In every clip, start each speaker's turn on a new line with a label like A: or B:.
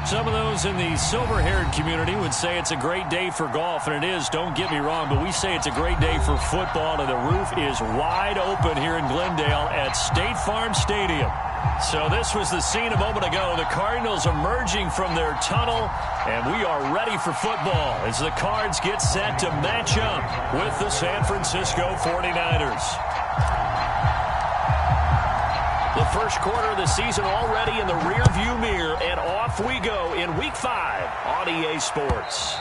A: Some of those in the silver-haired community would say it's a great day for golf, and it is, don't get me wrong, but we say it's a great day for football, and the roof is wide open here in Glendale at State Farm Stadium. So this was the scene a moment ago. The Cardinals emerging from their tunnel, and we are ready for football as the Cards get set to match up with the San Francisco 49ers. The first quarter of the season already in the rearview mirror, and off we go in Week 5 on EA Sports.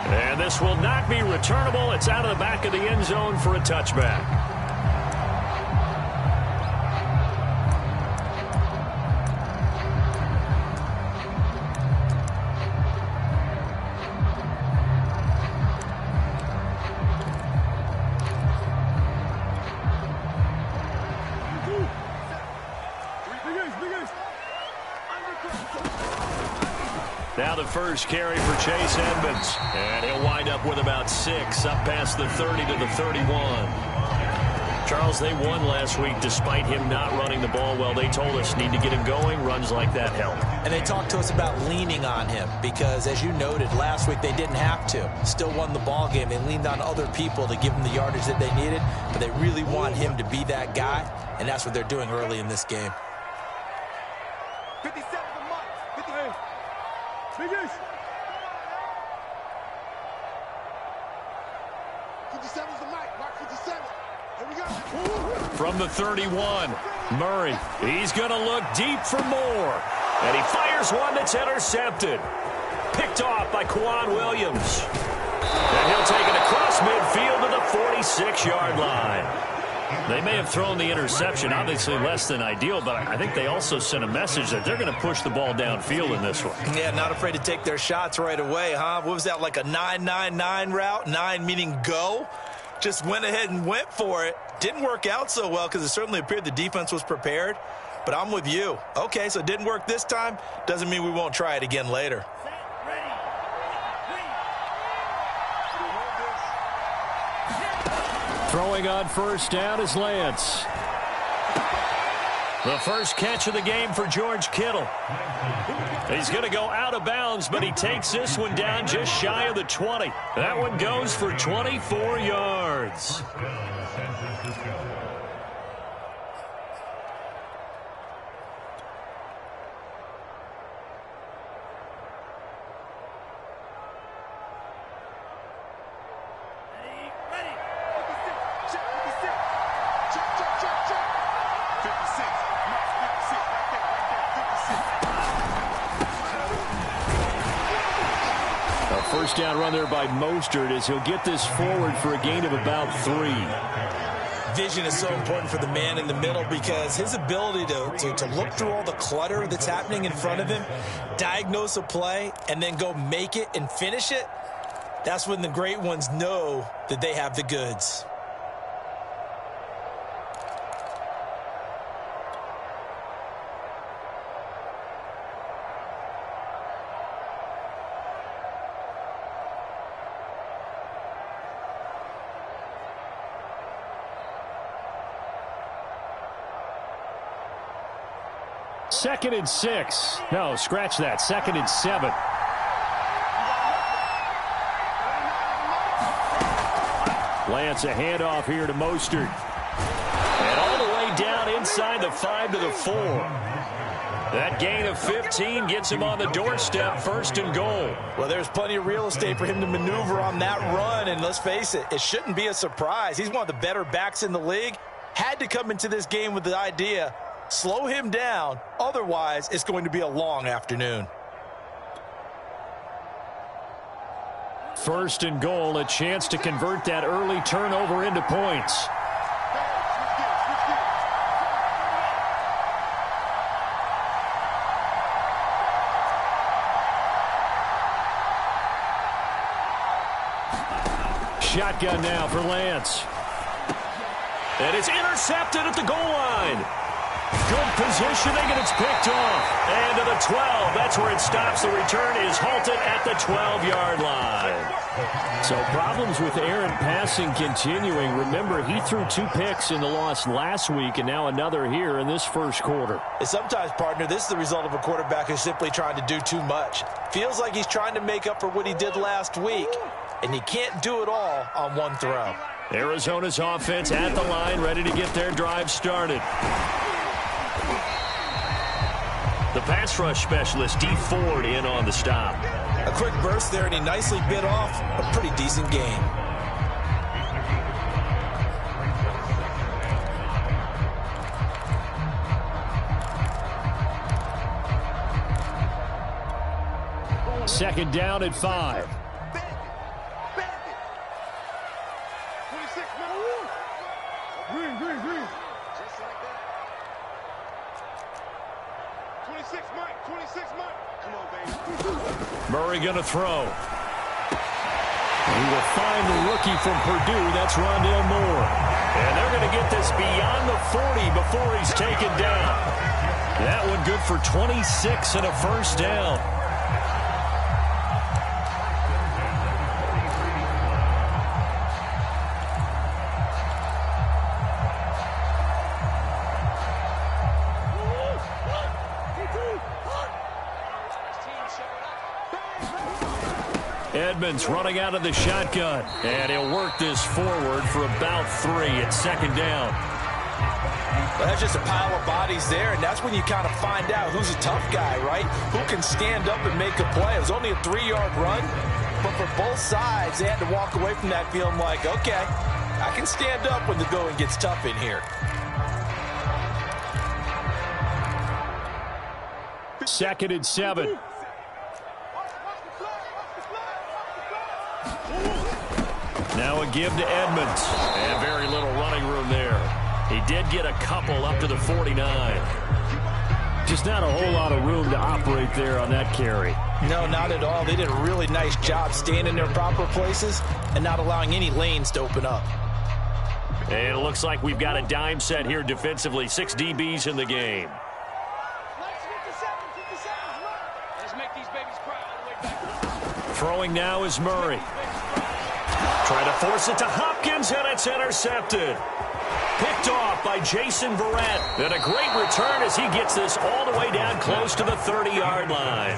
A: And this will not be returnable. It's out of the back of the end zone for a touchback. Now the first carry for Chase Edmonds. And he'll wind up with about 6, up past the 30 to the 31. Charles, they won last week despite him not running the ball well. They told us need to get him going. Runs like that help.
B: And they talked to us about leaning on him because, as you noted, last week they didn't have to. Still won the ball game. They leaned on other people to give them the yardage that they needed. But they really want him to be that guy, and that's what they're doing early in this game.
C: 57 a month. 58. Biggest. 57's the mic. Mark 57. Here we go.
A: From the 31, Murray. He's going to look deep for more. And he fires one that's intercepted. Picked off by Quan Williams. And he'll take it across midfield to the 46-yard line. They may have thrown the interception, obviously less than ideal, but I think they also sent a message that they're going to push the ball downfield in this one.
B: Yeah, not afraid to take their shots right away, huh? What was that, like a 9-9-9 route? 9 meaning go? Just went ahead and went for it. Didn't work out so well because it certainly appeared the defense was prepared. But I'm with you. Okay, so it didn't work this time. Doesn't mean we won't try it again later.
A: Throwing on first down is Lance. The first catch of the game for George Kittle. He's going to go out of bounds, but he takes this one down just shy of the 20. That one goes for 24 yards. First down run there by Mostert as he'll get this forward for a gain of about 3.
B: Vision is so important for the man in the middle because his ability to look through all the clutter that's happening in front of him, diagnose a play, and then go make it and finish it, that's when the great ones know that they have the goods.
A: Second and 6. No, scratch that. Second and 7. Lance, a handoff here to Mostert. And all the way down inside the 5 to the 4. That gain of 15 gets him on the doorstep, first and goal.
B: Well, there's plenty of real estate for him to maneuver on that run, and let's face it, it shouldn't be a surprise. He's one of the better backs in the league. Had to come into this game with the idea, slow him down, otherwise it's going to be a long afternoon.
A: First and goal, a chance to convert that early turnover into points. Shotgun now for Lance. And it's intercepted at the goal line. Good positioning, and it's picked off. And to the 12. That's where it stops. The return is halted at the 12-yard line. So problems with Aaron passing continuing. Remember, he threw 2 picks in the loss last week, and now another here in this first quarter.
B: And sometimes, partner, this is the result of a quarterback who's simply trying to do too much. Feels like he's trying to make up for what he did last week, and he can't do it all on one throw.
A: Arizona's offense at the line, ready to get their drive started. The pass rush specialist, D. Ford, in on the stop.
B: A quick burst there, and he nicely bit off a pretty decent game.
A: Second down at 5.
C: Green. Just like that. 26, Mike. 26, Mike. Come on, baby.
A: Murray going to throw. He will find the rookie from Purdue. That's Rondale Moore. And they're going to get this beyond the 40 before he's taken down. That one good for 26 and a first down. Edmonds running out of the shotgun, and he'll work this forward for about 3 at second down.
B: Well, that's just a pile of bodies there, and that's when you kind of find out who's a tough guy, right? Who can stand up and make a play. It was only a 3-yard run, but for both sides, they had to walk away from that feeling like, okay, I can stand up when the going gets tough in here.
A: Second and 7. Now a give to Edmonds. And very little running room there. He did get a couple up to the 49. Just not a whole lot of room to operate there on that carry.
B: No, not at all. They did a really nice job staying in their proper places and not allowing any lanes to open up.
A: And it looks like we've got a dime set here defensively. 6 DBs in the game.
C: Let's make these babies cry all the way back.
A: Throwing now is Murray. Trying to force it to Hopkins, and it's intercepted. Picked off by Jason Verrett. And a great return as he gets this all the way down close to the 30-yard line.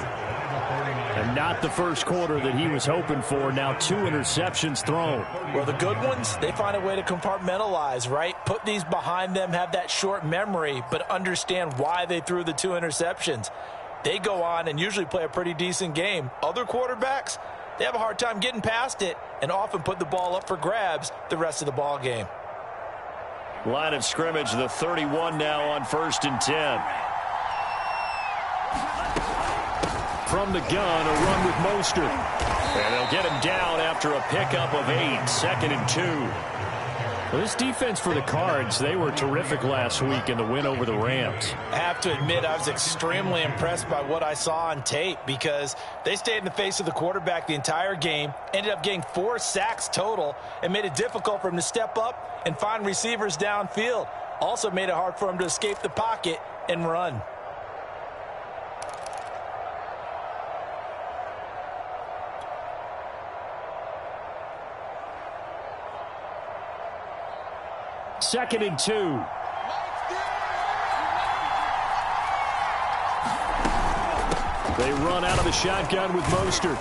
A: And not the first quarter that he was hoping for. Now 2 interceptions thrown.
B: Well, the good ones, they find a way to compartmentalize, right? Put these behind them, have that short memory, but understand why they threw the 2 interceptions. They go on and usually play a pretty decent game. Other quarterbacks, they have a hard time getting past it and often put the ball up for grabs the rest of the ball game.
A: Line of scrimmage, the 31 now on 1st and 10. From the gun, a run with Mostert. And they'll get him down after a pickup of 8, 2nd and 2. Well, this defense for the Cards, they were terrific last week in the win over the Rams.
B: I have to admit, I was extremely impressed by what I saw on tape because they stayed in the face of the quarterback the entire game, ended up getting 4 sacks total, and made it difficult for him to step up and find receivers downfield. Also made it hard for him to escape the pocket and run.
A: Second and 2. They run out of the shotgun with Mostert.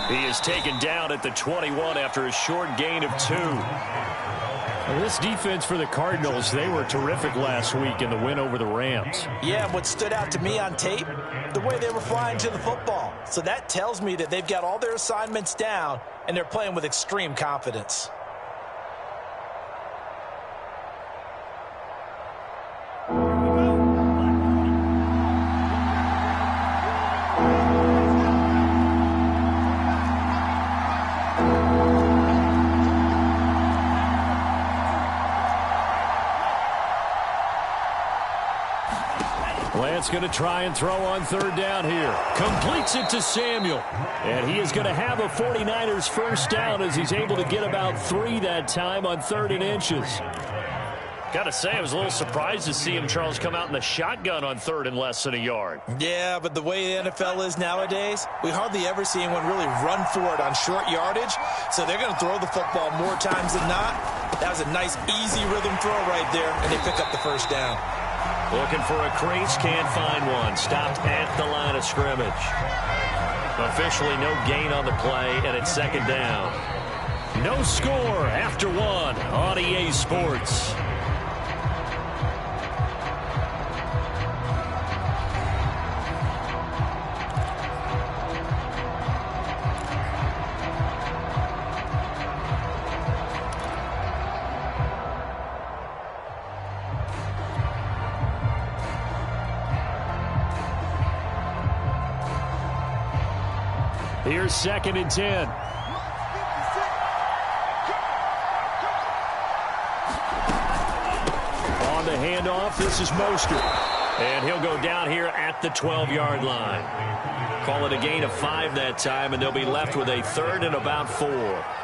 A: He is taken down at the 21 after a short gain of 2. Well, this defense for the Cardinals, they were terrific last week in the win over the Rams.
B: Yeah, and what stood out to me on tape, the way they were flying to the football. So that tells me that they've got all their assignments down and they're playing with extreme confidence.
A: Going to try and throw on 3rd down here. Completes it to Samuel. And he is going to have a 49ers first down as he's able to get about 3 that time on 3rd and inches. Got to say, I was a little surprised to see him, Charles, come out in the shotgun on 3rd and less than a yard.
B: Yeah, but the way the NFL is nowadays, we hardly ever see anyone really run for it on short yardage. So they're going to throw the football more times than not. That was a nice, easy rhythm throw right there, and they pick up the first down.
A: Looking for a crease, can't find one. Stopped at the line of scrimmage. Officially no gain on the play, and it's 2nd down. No score after 1 on EA Sports. Here's 2nd and 10. On the handoff, this is Mostert. And he'll go down here at the 12-yard line. Call it a gain of 5 that time, and they'll be left with a 3rd and about 4.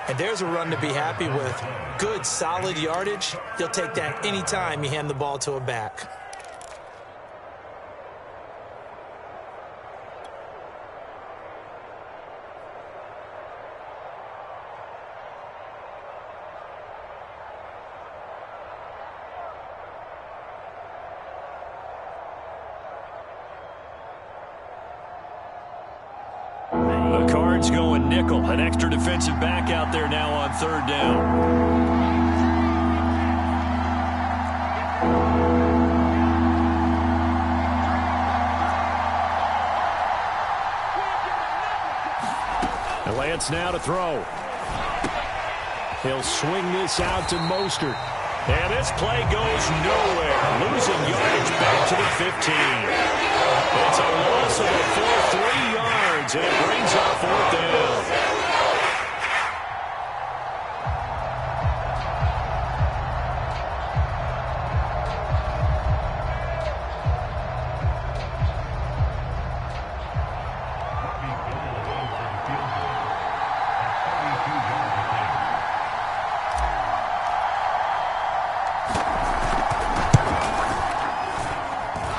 B: And there's a run to be happy with. Good, solid yardage. You'll take that any time you hand the ball to a back.
A: The Cards going nickel. An extra defensive back out there now on 3rd down. And Lance now to throw. He'll swing this out to Mostert. And this play goes nowhere. Losing yardage back to the 15. It's a loss of a full 3 yards, and it brings up 4th down.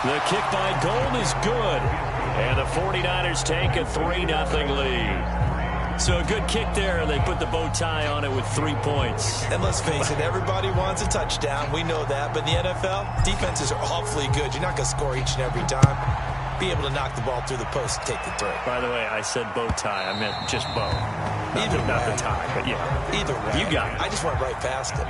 A: The kick by Gold is good. And the 49ers take a 3-0 lead. So a good kick there, and they put the bow tie on it with 3 points.
B: And let's face it, everybody wants a touchdown. We know that. But in the NFL, defenses are awfully good. You're not going to score each and every time. Be able to knock the ball through the post and take the 3.
A: By the way, I said bow tie. I meant just bow.
B: Not
A: the tie, but yeah.
B: Either way.
A: You got it.
B: I just went right past it.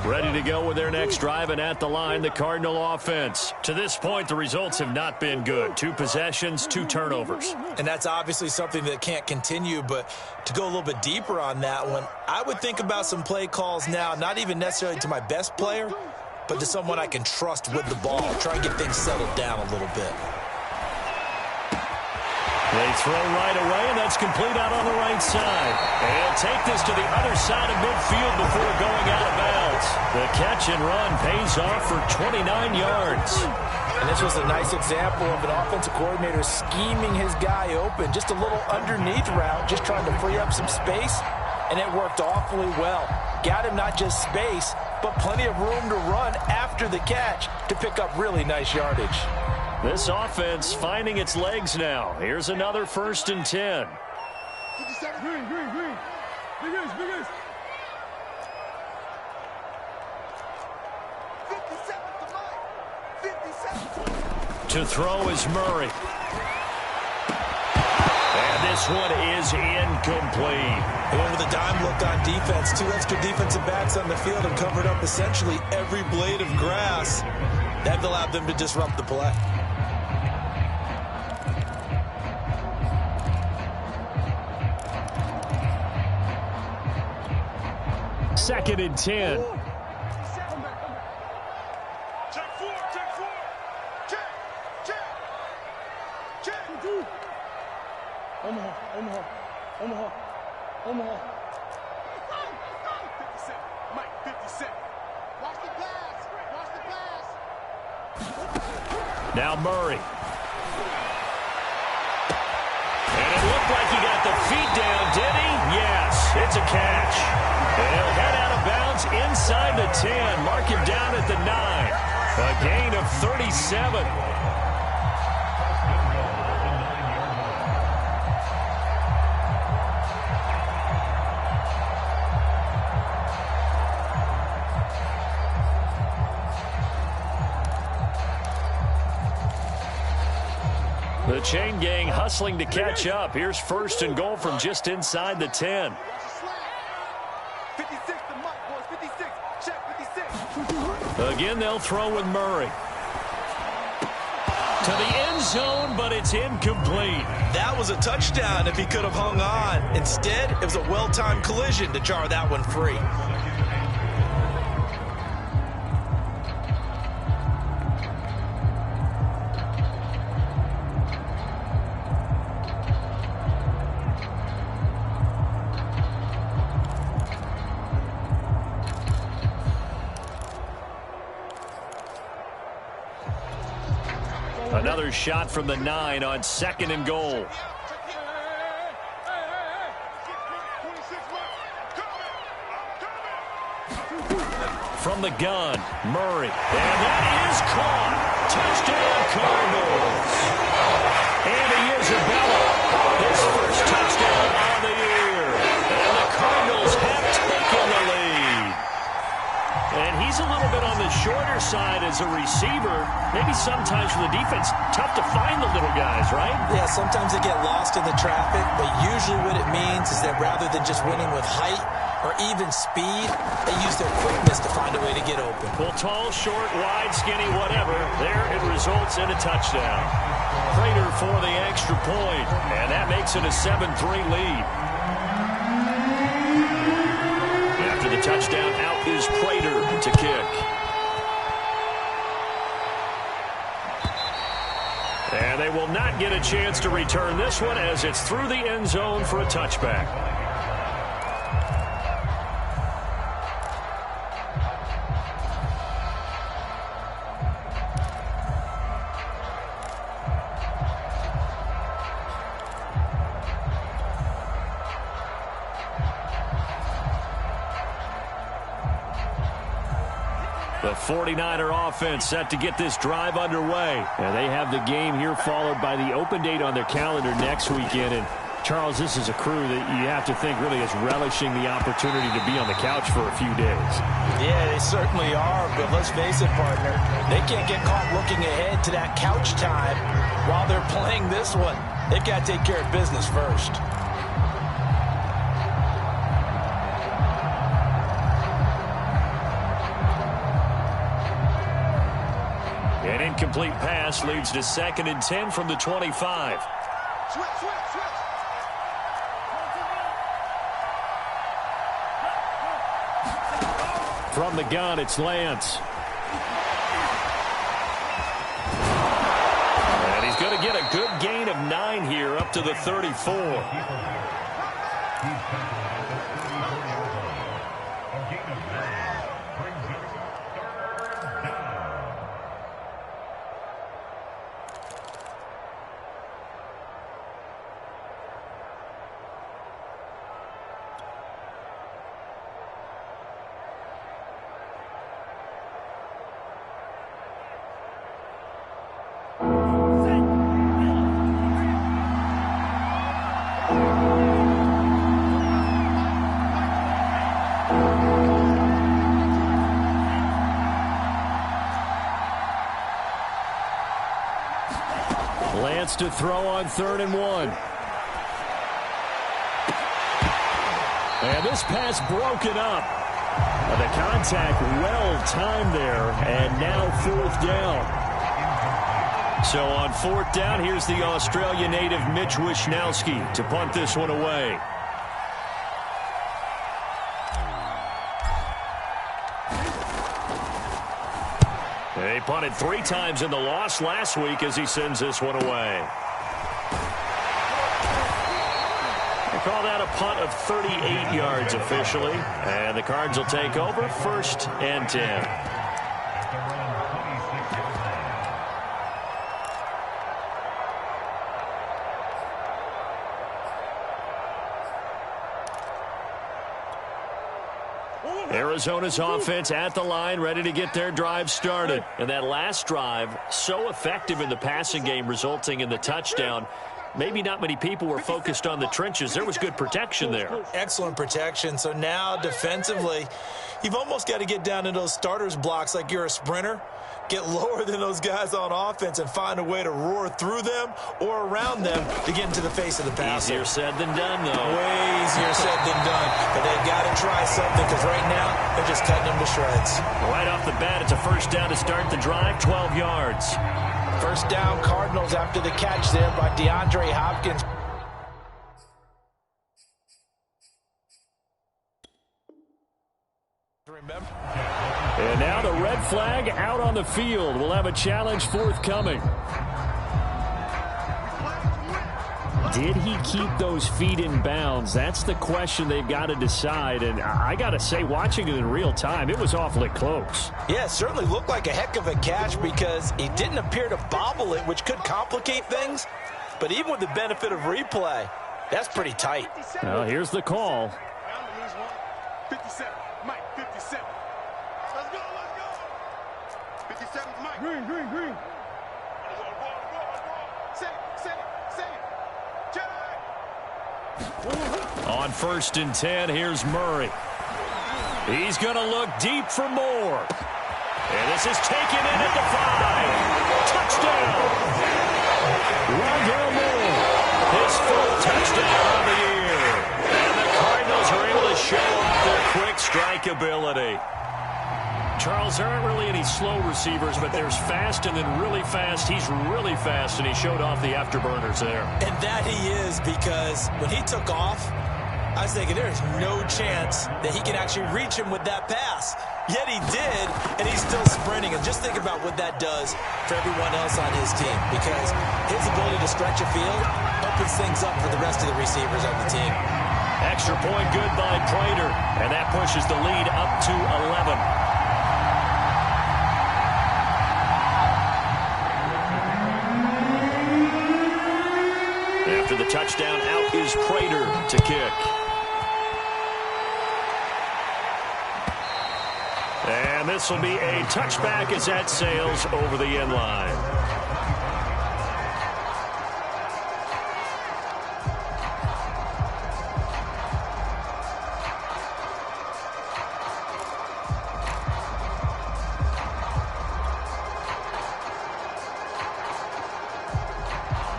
A: Ready to go with their next drive, and at the line, the Cardinal offense. To this point, the results have not been good. 2 possessions, 2 turnovers.
B: And that's obviously something that can't continue, but to go a little bit deeper on that one, I would think about some play calls now, not even necessarily to my best player, but to someone I can trust with the ball. Try and get things settled down a little bit.
A: They throw right away, and that's complete out on the right side. And he'll take this to the other side of midfield before going out of bounds. The catch and run pays off for 29 yards.
B: And this was a nice example of an offensive coordinator scheming his guy open. Just a little underneath route, just trying to free up some space, and it worked awfully well. Got him not just space, but plenty of room to run after the catch to pick up really nice yardage.
A: This offense finding its legs now. Here's another 1st and 10. To throw is Murray. And this one is incomplete.
B: They went with a dime look on defense. 2 extra defensive backs on the field and covered up essentially every blade of grass. That allowed them to disrupt the play.
A: Second and 10.
C: Check 4, check 4. Check. Omaha. 50 Cent. Mike, 50 Cent. Watch the pass.
A: Now Murray. And it looked like he got the feet down, did he? Yes, it's a catch. And he'll head out of bounds inside the 10. Mark him down at the 9. A gain of 37. The chain gang hustling to catch up. Here's first and goal from just inside the 10.
C: 56 to Mike, boys. 56. Check 56.
A: Again, they'll throw with Murray. To the end zone, but it's incomplete.
B: That was a touchdown if he could have hung on. Instead, it was a well-timed collision to jar that one free.
A: Another shot from the 9 on second and goal. From the gun, Murray. And that is caught. Touchdown, Cardinals. Andy Isabella, his first touchdown on the year. And the Cardinals have taken the lead. And he's a little bit on the shorter side as a receiver. Maybe sometimes for the defense, tough to find the little guys, right?
B: Yeah, sometimes they get lost in the traffic, but usually what it means is that rather than just winning with height or even speed, they use their quickness to find a way to get open.
A: Well, tall, short, wide, skinny, whatever, there it results in a touchdown. Prater for the extra point, and that makes it a 7-3 lead. After the touchdown, out is Prater to kick. And they will not get a chance to return this one as it's through the end zone for a touchback. The 49er offense set to get this drive underway. And they have the game here followed by the open date on their calendar next weekend. And Charles, this is a crew that you have to think really is relishing the opportunity to be on the couch for a few days.
B: Yeah, they certainly are, but let's face it, partner, they can't get caught looking ahead to that couch time while they're playing this one. They've got to take care of business first.
A: An incomplete pass leads to 2nd and 10 from the 25.
C: Switch.
A: From the gun, it's Lance. And he's going to get a good gain of 9 here up to the 34. Lance to throw on 3rd and 1. And this pass broken up. The contact well timed there, and now 4th down. So on 4th down, here's the Australia native Mitch Wishnowsky to punt this one away. They punted 3 times in the loss last week as he sends this one away. They call that a punt of 38 yards officially. And the Cards will take over 1st and 10. Arizona's offense at the line, ready to get their drive started. And that last drive, so effective in the passing game, resulting in the touchdown. Maybe not many people were focused on the trenches. There was good protection there.
B: Excellent protection. So now defensively, you've almost got to get down in those starters blocks like you're a sprinter. Get lower than those guys on offense and find a way to roar through them or around them to get into the face of the passer.
A: Easier said than done, though.
B: Way easier said than done. But they've got to try something because right now they're just cutting them to shreds.
A: Right off the bat, it's a first down to start the drive, 12 yards.
B: First down, Cardinals after the catch there by DeAndre Hopkins. Remember.
A: And now the red flag out on the field. We'll have a challenge forthcoming. Did he keep those feet in bounds? That's the question they've got to decide. And I got to say, watching it in real time, it was awfully close.
B: Yeah, it certainly looked like a heck of a catch because he didn't appear to bobble it, which could complicate things. But even with the benefit of replay, that's pretty tight.
A: Well, here's the call.
C: 57. Mike, 57. Let's go, let's go. 57 Mike. Green.
A: On 1st and 10, here's Murray. He's going to look deep for more. And this is taken in at the 5. Touchdown. Rondale Moore, his 4th touchdown on the year. And the Cardinals are able to show off their quick strike ability. Charles, there aren't really any slow receivers, but there's fast and then really fast. He's really fast, and he showed off the afterburners there.
B: And that he is, because when he took off, I was thinking there's no chance that he can actually reach him with that pass. Yet he did, and he's still sprinting. And just think about what that does for everyone else on his team, because his ability to stretch a field opens things up for the rest of the receivers on the team.
A: Extra point good by Prater, and that pushes the lead up to 11. After the touchdown, out is Prater to kick. And this will be a touchback as that sails over the end line.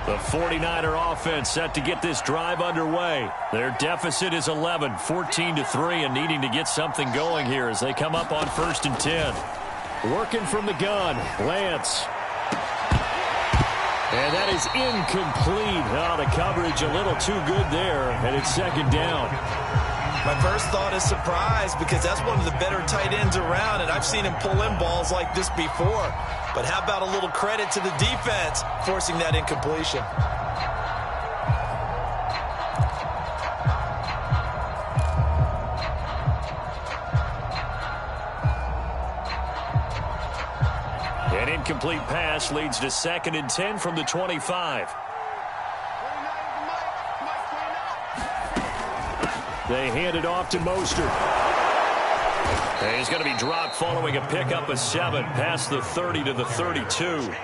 A: The 49er offense set to get this drive underway. Their deficit is 11, 14-3, and needing to get something going here as they come up on 1st and 10. Working from the gun, Lance. And that is incomplete. Oh, the coverage a little too good there, and it's 2nd down.
B: My first thought is surprise, because that's one of the better tight ends around, and I've seen him pull in balls like this before. But how about a little credit to the defense forcing that incompletion?
A: An incomplete pass leads to 2nd and 10 from the 25. They hand it off to Mostert. And he's going to be dropped following a pickup of 7 past the 30 to the 32.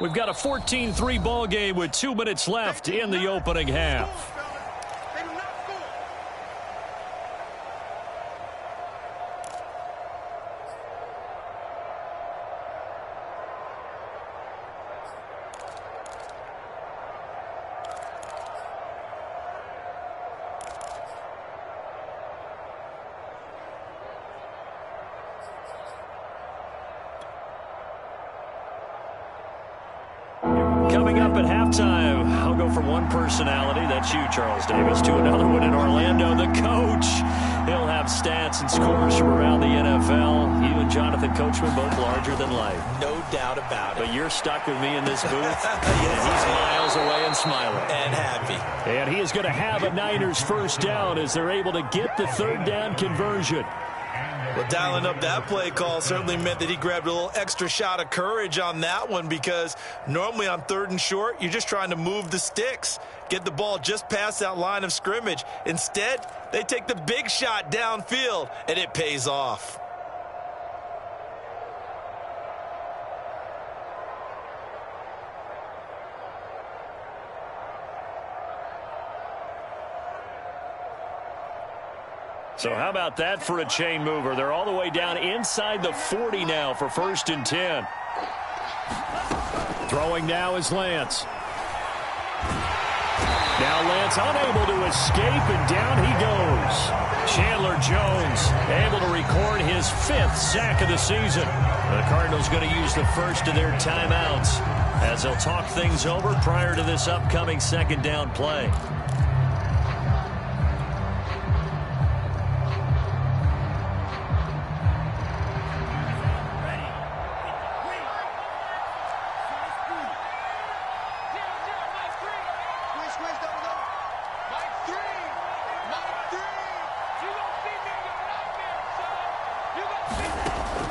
A: We've got a 14-3 ball game with 2 minutes left in the opening half. Coming up at halftime, I'll go from one personality, that's you, Charles Davis, to another one in Orlando. The coach, he'll have stats and scores from around the NFL. You and Jonathan Coachman, both larger than life.
B: No doubt about it.
A: But you're stuck with me in this booth, and he's miles away and smiling.
B: And happy.
A: And he is going to have a Niners first down as they're able to get the 3rd down conversion.
B: Well, dialing up that play call certainly meant that he grabbed a little extra shot of courage on that one, because normally on 3rd and short, you're just trying to move the sticks, get the ball just past that line of scrimmage. Instead, they take the big shot downfield, and it pays off.
A: So how about that for a chain mover? They're all the way down inside the 40 now for 1st and 10. Throwing now is Lance. Now Lance unable to escape, and down he goes. Chandler Jones able to record his 5th sack of the season. The Cardinals going to use the first of their timeouts as they'll talk things over prior to this upcoming 2nd down play.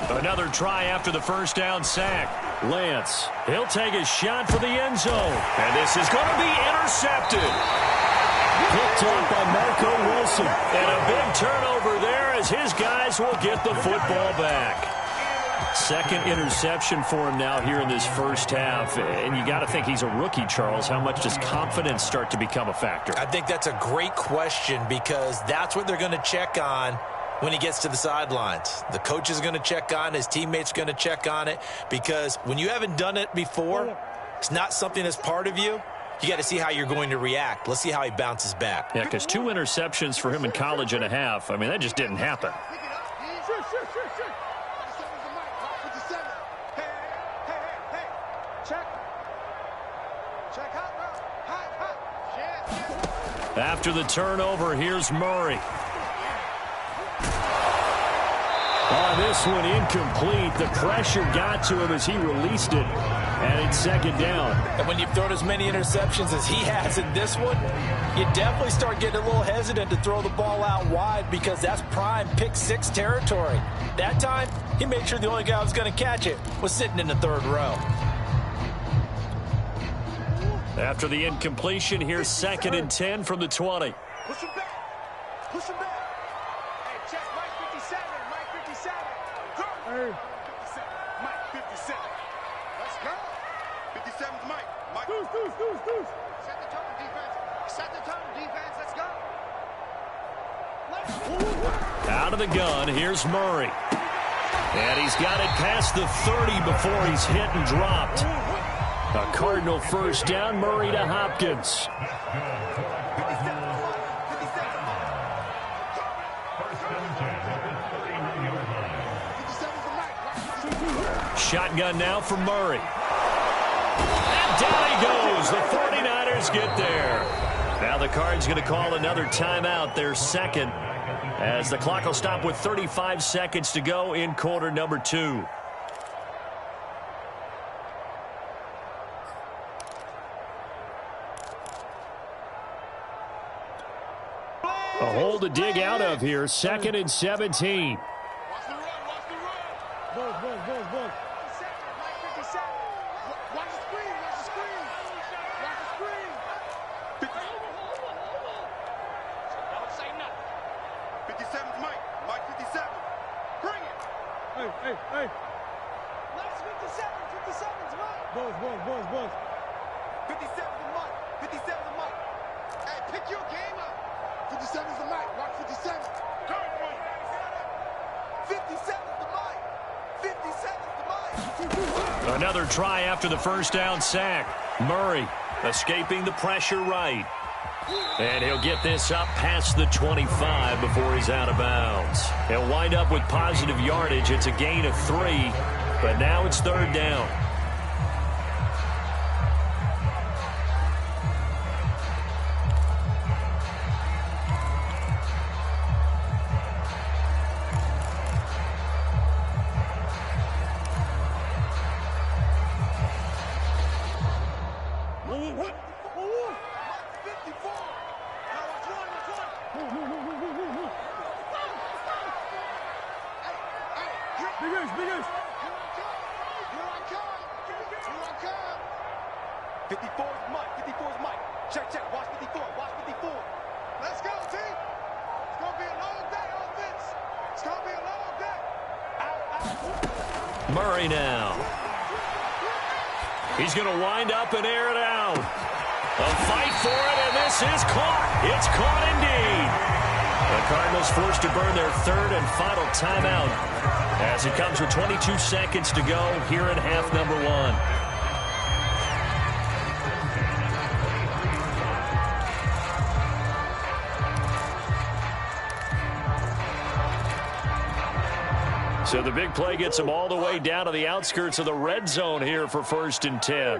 A: Another try after the 1st down sack. Lance, he'll take a shot for the end zone. And this is going to be intercepted. Picked off by Marco Wilson. And a big turnover there as his guys will get the football back. 2nd interception for him now here in this 1st half. And you got to think he's a rookie, Charles. How much does confidence start to become a factor?
B: I think that's a great question, because that's what they're going to check on when he gets to the sidelines. The coach is going to check on it. His teammates are going to check on it, because when you haven't done it before, it's not something that's part of you. You got to see how you're going to react. Let's see how he bounces back.
A: Yeah, because 2 interceptions for him in college and a half. I mean, that just didn't happen. After the turnover, here's Murray. Oh, this one incomplete. The pressure got to him as he released it, and it's 2nd down.
B: And when you've thrown as many interceptions as he has in this one, you definitely start getting a little hesitant to throw the ball out wide, because that's prime pick 6 territory. That time, he made sure the only guy who was going to catch it was sitting in the 3rd row.
A: After the incompletion, here's 2nd and 10 from the 20.
C: Push him back. Push him back. Hey, check Mike 57. Mike 57. Go. Hey. 57. Mike 57. Let's go. 57's Mike. Mike. Deuce. Set the tone, defense. Set the tone, defense. Let's go.
A: Out of the gun, here's Murray. And he's got it past the 30 before he's hit and dropped. A Cardinal 1st down, Murray to Hopkins. Shotgun now for Murray. And down he goes. The 49ers get there. Now the Cards going to call another timeout, their 2nd, as the clock will stop with 35 seconds to go in quarter number 2. A hole to dig out of here. 2nd and 17.
C: Watch the run. Buzz. Mike 57. Watch the screen. Watch the screen. 57's Mike. Mike 57. Bring it. Hey. Let's 57's Mike. Buzz. 57's Mike. 57's Mike. Hey, pick your game up. 57's the Mike. Watch 57. 57's the Mike. 57's the Mike.
A: Another try after the 1st down sack. Murray escaping the pressure right. And he'll get this up past the 25 before he's out of bounds. He'll wind up with positive yardage. It's a gain of 3, but now it's 3rd down.
C: 54's Mike. 54's Mike. Check, check. Watch 54. Watch 54. Let's go, team. It's going to be a long day, offense. It's going to be a long day. Out.
A: Murray now. He's going to wind up and air it out. A fight for it, and this is caught. It's caught indeed. The Cardinals forced to burn their third and final timeout as it comes with 22 seconds to go here in half number one. So the big play gets them all the way down to the outskirts of the red zone here for 1st and 10.
C: Here we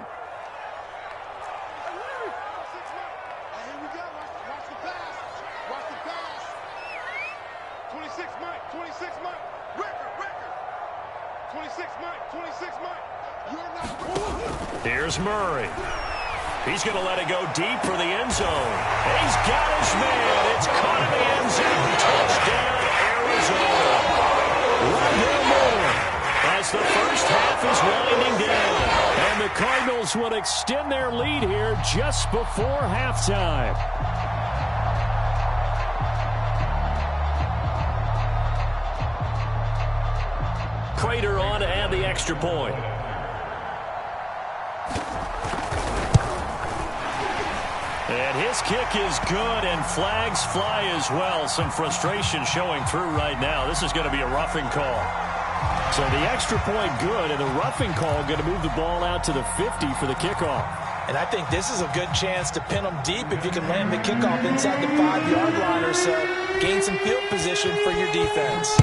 C: go. Watch the pass. Watch the pass. 26 Mike. 26 Mike. Record. 26 Mike. 26 Mike. You're not.
A: Here's Murray. He's going to let it go deep for the end zone. He's got his man. It's caught in the end zone. Touchdown, Arizona. Right more as the first half is winding down. And the Cardinals will extend their lead here just before halftime. Prater on to add the extra point. And his kick is good, and flags fly as well. Some frustration showing through right now. This is going to be a roughing call. So the extra point good, and the roughing call going to move the ball out to the 50 for the kickoff.
B: And I think this is a good chance to pin them deep if you can land the kickoff inside the 5-yard line or so. Gain some field position for your defense.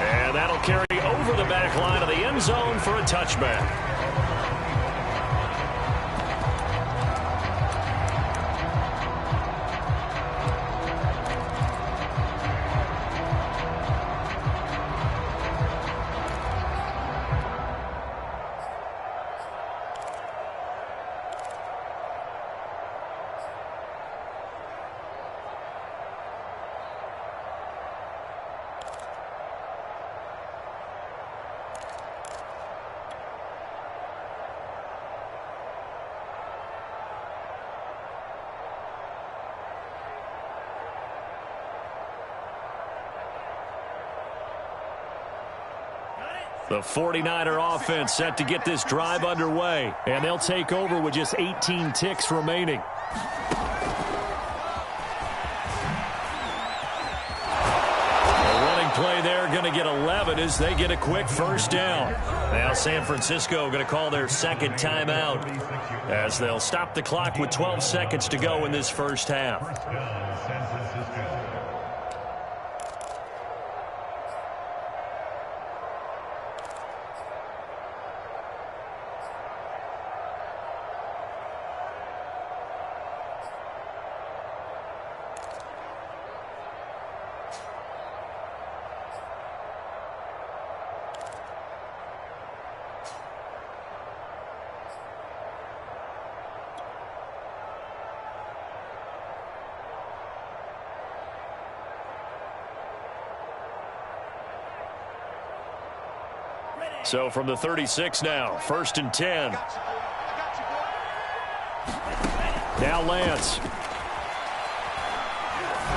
A: And that'll carry over the back line of the end zone for a touchback. The 49er offense set to get this drive underway, and they'll take over with just 18 ticks remaining. A running play there, going to get 11 as they get a quick first down. Now San Francisco going to call their second timeout as they'll stop the clock with 12 seconds to go in this first half. So from the 36 now, 1st and 10. Now Lance.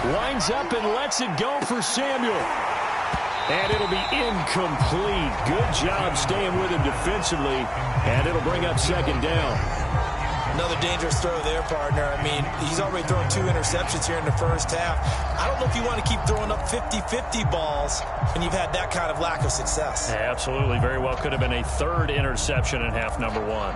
A: Winds up and lets it go for Samuel. And it'll be incomplete. Good job staying with him defensively. And it'll bring up 2nd down.
B: Another dangerous throw there, partner. I mean, he's already thrown 2 interceptions here in the first half. I don't know if you want to keep throwing up 50-50 balls when you've had that kind of lack of success.
A: Absolutely. Very well could have been a 3rd interception in half number 1.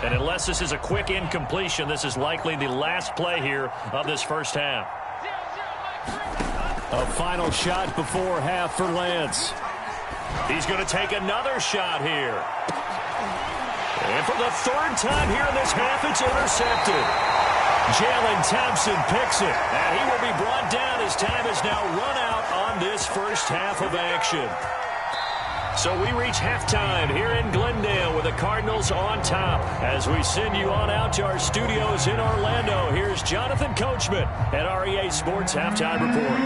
A: And unless this is a quick incompletion, this is likely the last play here of this first half. A final shot before half for Lance. He's going to take another shot here. And for the 3rd time here in this half, it's intercepted. Jalen Thompson picks it. And he will be brought down as time has now run out on this first half of action. So we reach halftime here in Glendale with the Cardinals on top. As we send you on out to our studios in Orlando, here's Jonathan Coachman at REA Sports Halftime Report.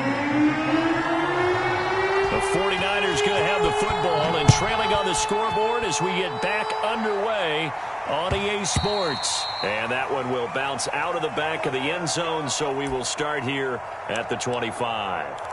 A: The 49ers going to have the football and trailing on the scoreboard as we get back underway on EA Sports. And that one will bounce out of the back of the end zone, so we will start here at the 25.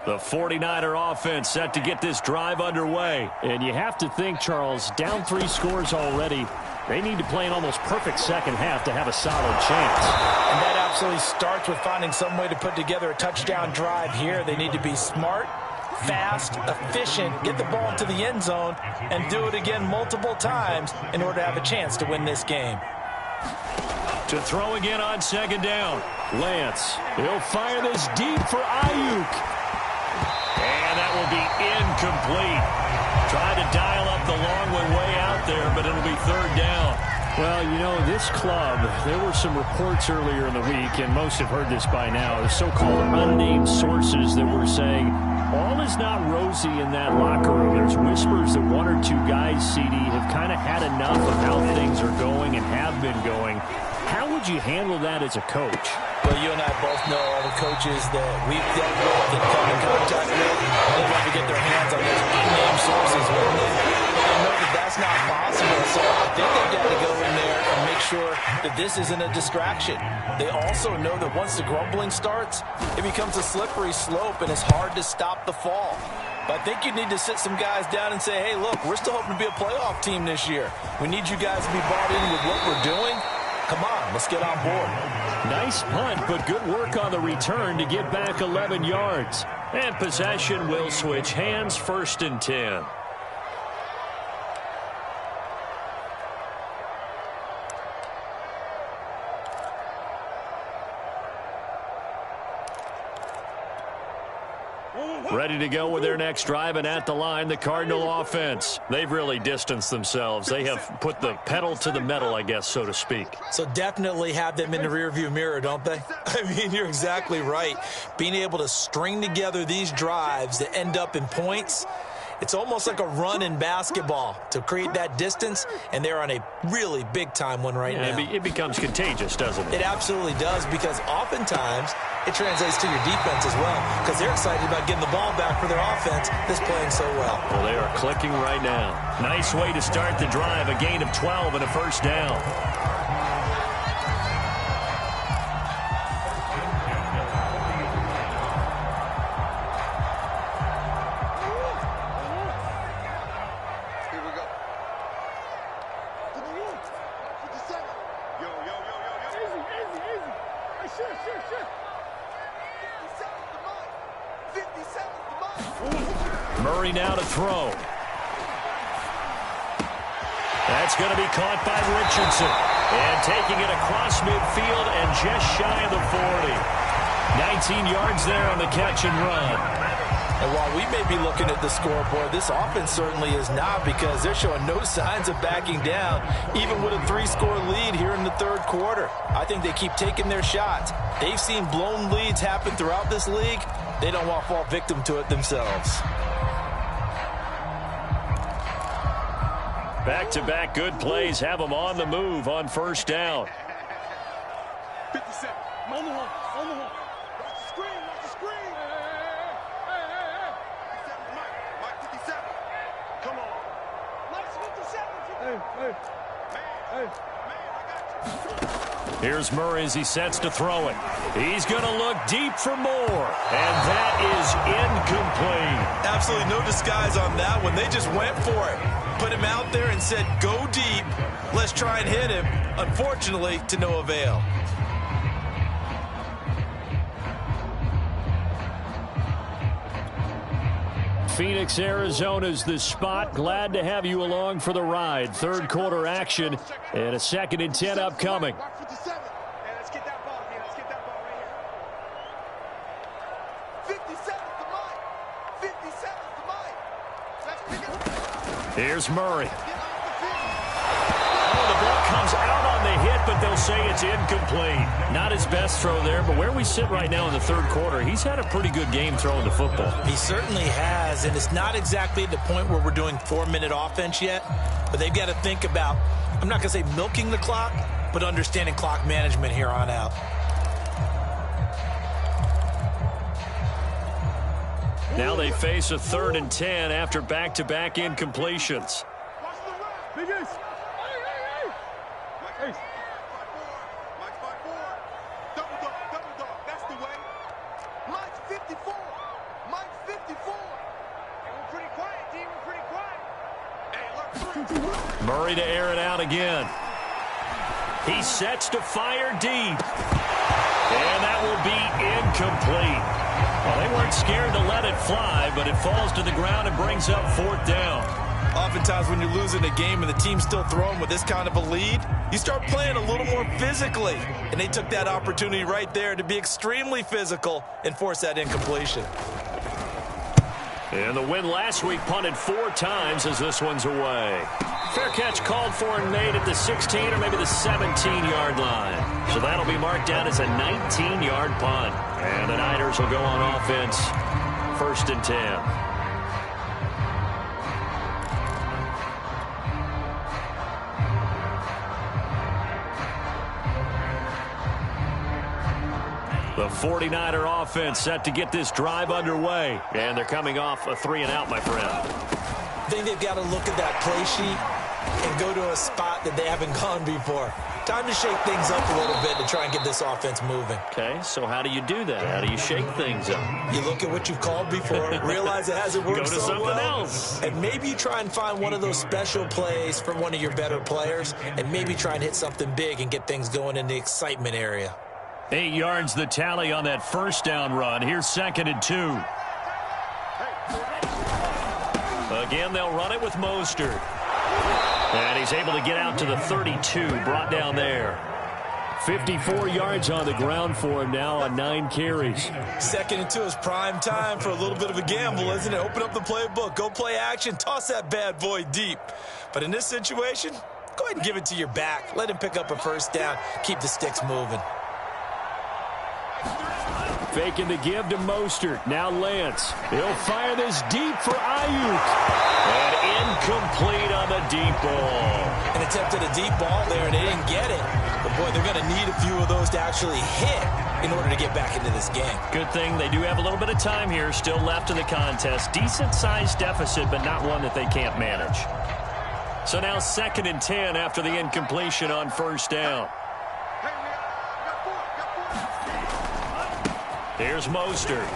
A: The 49er offense set to get this drive underway.
D: And you have to think, Charles, down 3 scores already. They need to play an almost perfect second half to have a solid chance.
E: And that absolutely starts with finding some way to put together a touchdown drive here. They need to be smart, fast, efficient, get the ball into the end zone, and do it again multiple times in order to have a chance to win this game.
A: To throw again on second down. Lance, he'll fire this deep for Ayuk. And that will be incomplete. Tried to dial up the long one way out there, but it'll be third down.
D: Well, you know, this club, there were some reports earlier in the week, and most have heard this by now, the so-called unnamed sources that were saying all is not rosy in that locker room. There's whispers that 1 or 2 guys, CD, have kind of had enough of how things are going and have been going. How would you handle that as a coach?
E: Well, you and I both know all the coaches that we've dealt with and come in contact with. They'd love to get their hands on those unnamed sources, wouldn't they? But they know that that's not possible, so I think they've got to go in there and make sure that this isn't a distraction. They also know that once the grumbling starts, it becomes a slippery slope, and it's hard to stop the fall. But I think you need to sit some guys down and say, hey, look, we're still hoping to be a playoff team this year. We need you guys to be bought in with what we're doing. Come on, let's get on board.
A: Nice punt, but good work on the return to get back 11 yards. And possession will switch hands, 1st and 10. Ready to go with their next drive, and at the line, the Cardinal offense. They've really distanced themselves. They have put the pedal to the metal, I guess, so to speak.
B: So definitely have them in the rearview mirror, don't they? I mean, you're exactly right. Being able to string together these drives that end up in points, it's almost like a run in basketball to create that distance, and they're on a really big-time one right now.
A: It becomes contagious, doesn't it?
B: It absolutely does, because oftentimes it translates to your defense as well, because they're excited about getting the ball back for their offense that's playing so well.
A: Well, they are clicking right now. Nice way to start the drive, a gain of 12 and a 1st down. Murray now to throw. That's going to be caught by Richardson. And taking it across midfield and just shy of the 40. 19 yards there on the catch and run.
E: And while we may be looking at the scoreboard, this offense certainly is not, because they're showing no signs of backing down, even with a 3-score lead here in the 3rd quarter. I think they keep taking their shots. They've seen blown leads happen throughout this league. They don't want to fall victim to it themselves.
A: Back-to-back good plays have them on the move on 1st down.
C: 57. On the horn. On the horn. Watch the screen. Watch the screen. Hey. 57 Mike. Mike 57. Come on. Mike's 57. Hey. Man, I got you.
A: Here's Murray as he sets to throw it. He's going to look deep for more. And that is incomplete.
B: Absolutely no disguise on that one. They just went for it. Put him out there and said, go deep. Let's try and hit him. Unfortunately, to no avail.
A: Phoenix, Arizona's the spot. Glad to have you along for the ride. 3rd quarter action and a 2nd and 10 upcoming.
C: Let's get that ball here. Let's get that ball right here. 57 to Mike. 57 to Mike. Let's pick it up.
A: Here's Murray. Oh, the ball comes out on the hit, but they'll say it's incomplete. Not his best throw there, but where we sit right now in the third quarter, he's had a pretty good game throwing the football.
E: He certainly has, and it's not exactly the point where we're doing 4-minute offense yet, but they've got to think about, I'm not going to say milking the clock, but understanding clock management here on out.
A: Now they face a 3rd and 10 after back-to-back incompletions.
C: Biggest. Hey. Double dog. That's the way. Mike's 54. Mike's 54. Hey, we're pretty quiet, D. We're pretty quiet. Hey, look.
A: Murray to air it out again. He sets to fire deep. And that will be incomplete. Well, they weren't scared to let it fly, but it falls to the ground and brings up 4th down.
B: Oftentimes when you're losing a game and the team's still throwing with this kind of a lead, you start playing a little more physically. And they took that opportunity right there to be extremely physical and force that incompletion.
A: And the win last week punted 4 times as this one's away. Fair catch called for and made at the 16 or maybe the 17-yard line. So that'll be marked down as a 19-yard punt. And the Niners will go on offense, 1st and 10. The 49er offense set to get this drive underway. And they're coming off a 3-and-out, my friend.
E: I think they've got to look at that play sheet and go to a spot that they haven't gone before. Time to shake things up a little bit to try and get this offense moving.
A: Okay, so how do you do that? How do you shake things up?
E: You look at what you've called before, realize it hasn't worked
A: Go to
E: so
A: something
E: well,
A: else.
E: and maybe you try and find one of those special plays from one of your better players, and maybe try and hit something big and get things going in the excitement area.
A: 8 yards the tally on that 1st down run. Here's 2nd and 2. Again, they'll run it with Mostert. And he's able to get out to the 32, brought down there. 54 yards on the ground for him now on 9 carries.
B: 2nd and 2 is prime time for a little bit of a gamble, isn't it? Open up the playbook, go play action, toss that bad boy deep. But in this situation, go ahead and give it to your back. Let him pick up a 1st down, keep the sticks moving.
A: Faking the give to Mostert. Now Lance. He'll fire this deep for Ayuk. And incomplete on the deep ball.
E: An attempt at a deep ball there, and they didn't get it. But, boy, they're going to need a few of those to actually hit in order to get back into this game.
A: Good thing they do have a little bit of time here still left in the contest. Decent-sized deficit, but not one that they can't manage. So now 2nd and 10 after the incompletion on 1st down. Here's Mostert.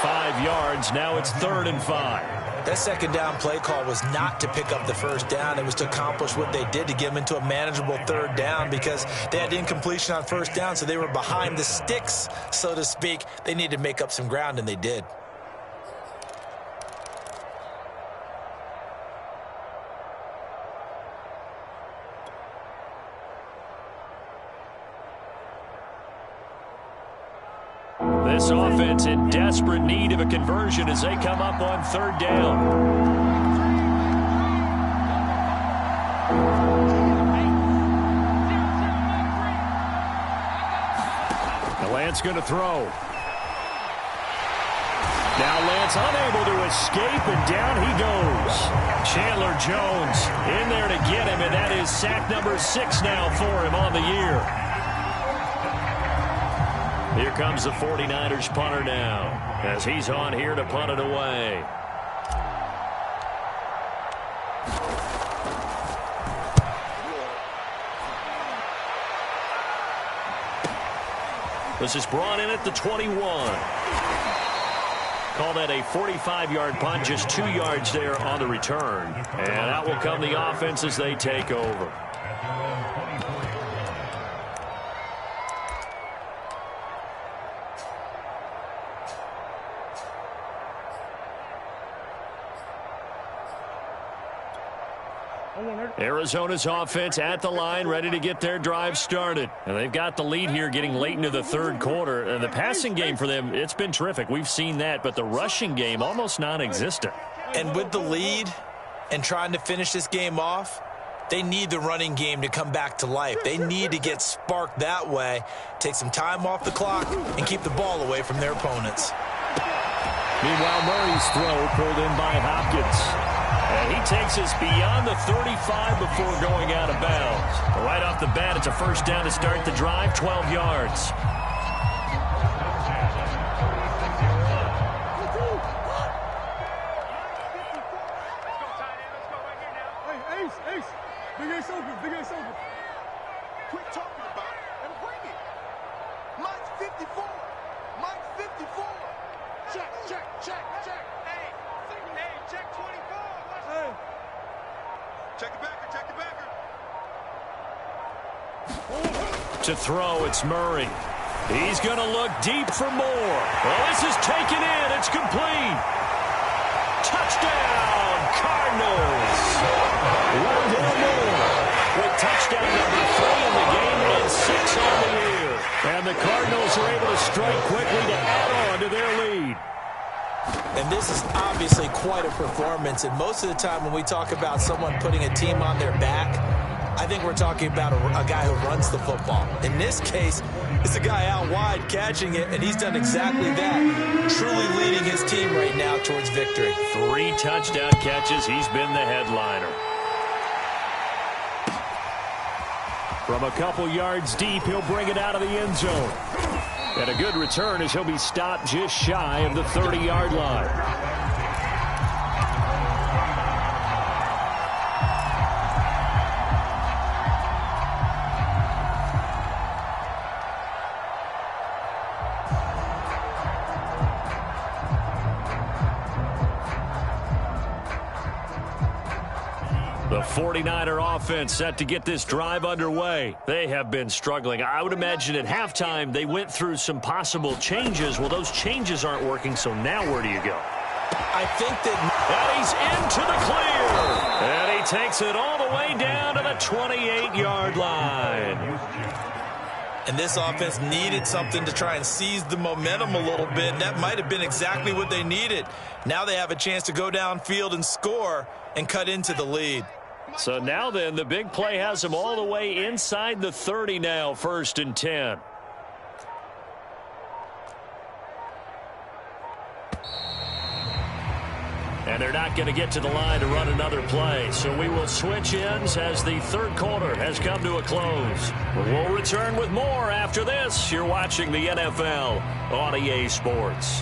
A: 5 yards. Now it's 3rd and 5.
E: That 2nd down play call was not to pick up the 1st down. It was to accomplish what they did to get them into a manageable 3rd down because they had incompletion on 1st down, so they were behind the sticks, so to speak. They needed to make up some ground, and they did.
A: This offense in desperate need of a conversion as they come up on 3rd down. Now Lance going to throw. Now Lance unable to escape, and down he goes. Chandler Jones in there to get him, and that is sack number 6 now for him on the year. Here comes the 49ers punter now as he's on here to punt it away. This is brought in at the 21. Call that a 45-yard punt, just 2 yards there on the return. And out will come the offense as they take over.
D: Arizona's offense at the line, ready to get their drive started. And they've got the lead here getting late into the third quarter. And the passing game for them, it's been terrific. We've seen that, but the rushing game almost non-existent.
B: And with the lead and trying to finish this game off, they need the running game to come back to life. They need to get sparked that way, take some time off the clock, and keep the ball away from their opponents.
D: Meanwhile, Murray's throw pulled in by Hopkins. And he takes us beyond the 35 before going out of bounds. But right off the bat, it's a first down to start the drive, 12 yards.
C: Big Ace open, Big Ace open. Quit talking about it and bring it. Mike's 54. Mike's 54. Check. Hey, check 24. Hey. Check the backer.
D: To throw, it's Murray. He's going to look deep for more. Well, this is taken in. It's complete. Touchdown, Cardinals. Rondell Moore with touchdown number 3 in the game and 6 on the year. And the Cardinals are able to strike quickly to add on to their lead.
B: And this is obviously quite a performance. And most of the time when we talk about someone putting a team on their back, I think we're talking about a guy who runs the football. In this case, it's a guy out wide catching it, and he's done exactly that, truly leading his team right now towards victory.
D: 3 touchdown catches. He's been the headliner. From a couple yards deep, he'll bring it out of the end zone. And a good return as he'll be stopped just shy of the 30-yard line. The 49er offense set to get this drive underway. They have been struggling. I would imagine at halftime they went through some possible changes. Well, those changes aren't working, so now where do you go?
B: I think that...
D: And he's into the clear. And he takes it all the way down to the 28-yard line.
B: And this offense needed something to try and seize the momentum a little bit. And that might have been exactly what they needed. Now they have a chance to go downfield and score and cut into the lead.
D: So now then, the big play has them all the way inside the 30 now, 1st and 10. And they're not going to get to the line to run another play. So we will switch ends as the third quarter has come to a close. We'll return with more after this. You're watching the NFL on EA Sports.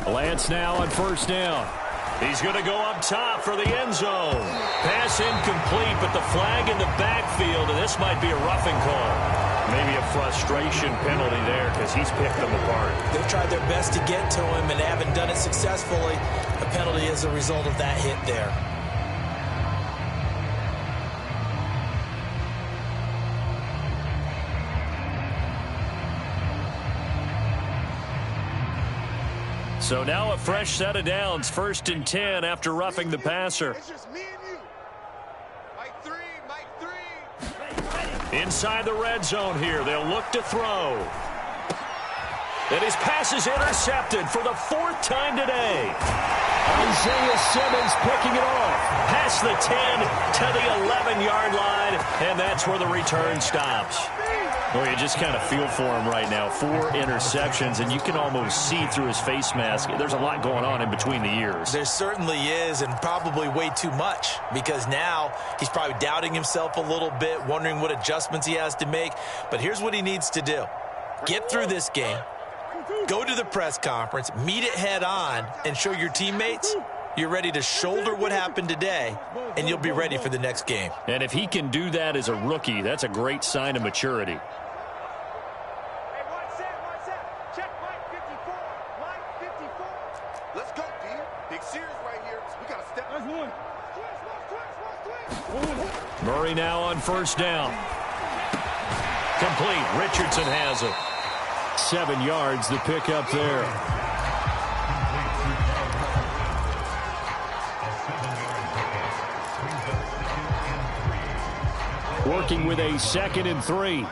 D: Lance now on 1st down. He's going to go up top for the end zone. Pass incomplete, but the flag in the backfield, and this might be a roughing call. Maybe a frustration penalty there because he's picked them apart.
B: They've tried their best to get to him and haven't done it successfully. A penalty as a result of that hit there.
D: So now a fresh set of downs, 1st and 10 after roughing the passer.
C: It's just me and you. Mike 3.
D: Inside the red zone here, they'll look to throw. And his pass is intercepted for the 4th time today. Isaiah Simmons picking it off. Past the 10 to the 11-yard line, and that's where the return stops. Well, you just kind of feel for him right now. 4 interceptions, and you can almost see through his face mask. There's a lot going on in between the ears.
B: There certainly is, and probably way too much, because now he's probably doubting himself a little bit, wondering what adjustments he has to make. But here's what he needs to do. Get through this game, go to the press conference, meet it head on, and show your teammates you're ready to shoulder what happened today, and you'll be ready for the next game.
D: And if he can do that as a rookie, that's a great sign of maturity.
C: Let's go, D. Big series right here. We got to step. That's one.
D: Murray now on 1st down. Complete. Richardson has it. 7 yards, the pickup there. Working with a 2nd and 3.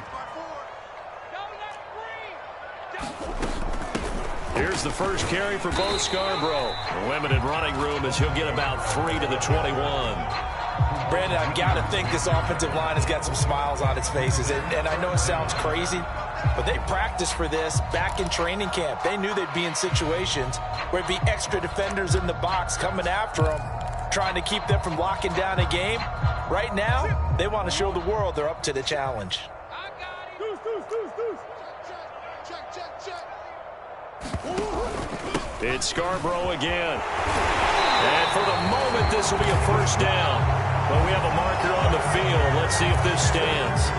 D: Here's the first carry for Bo Scarborough. Limited running room as he'll get about 3 to the 21.
E: Brandon, I've got to think this offensive line has got some smiles on its faces. And I know it sounds crazy, but they practiced for this back in training camp. They knew they'd be in situations where it'd be extra defenders in the box coming after them, trying to keep them from locking down a game. Right now, they want to show the world they're up to the challenge.
A: It's Scarborough again. And for the moment, this will be a first down. But we have a marker on the field. Let's see if this stands.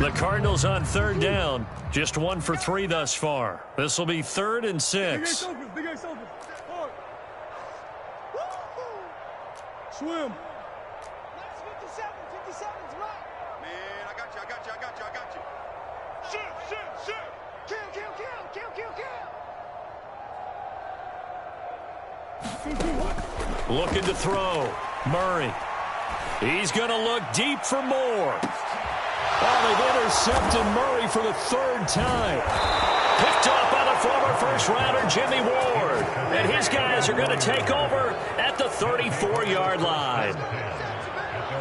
A: The Cardinals on 3rd down. Just 1 for 3 thus far. This will be 3rd and 6.
C: Swim. 57's right. Man, I got you. Shoot. Kill.
A: Looking to throw. Murray. He's going to look deep for more. Oh, they've intercepted Murray for the 3rd time. Picked up by the former first-rounder Jimmy Ward. And his guys are going to take over at the 34-yard line.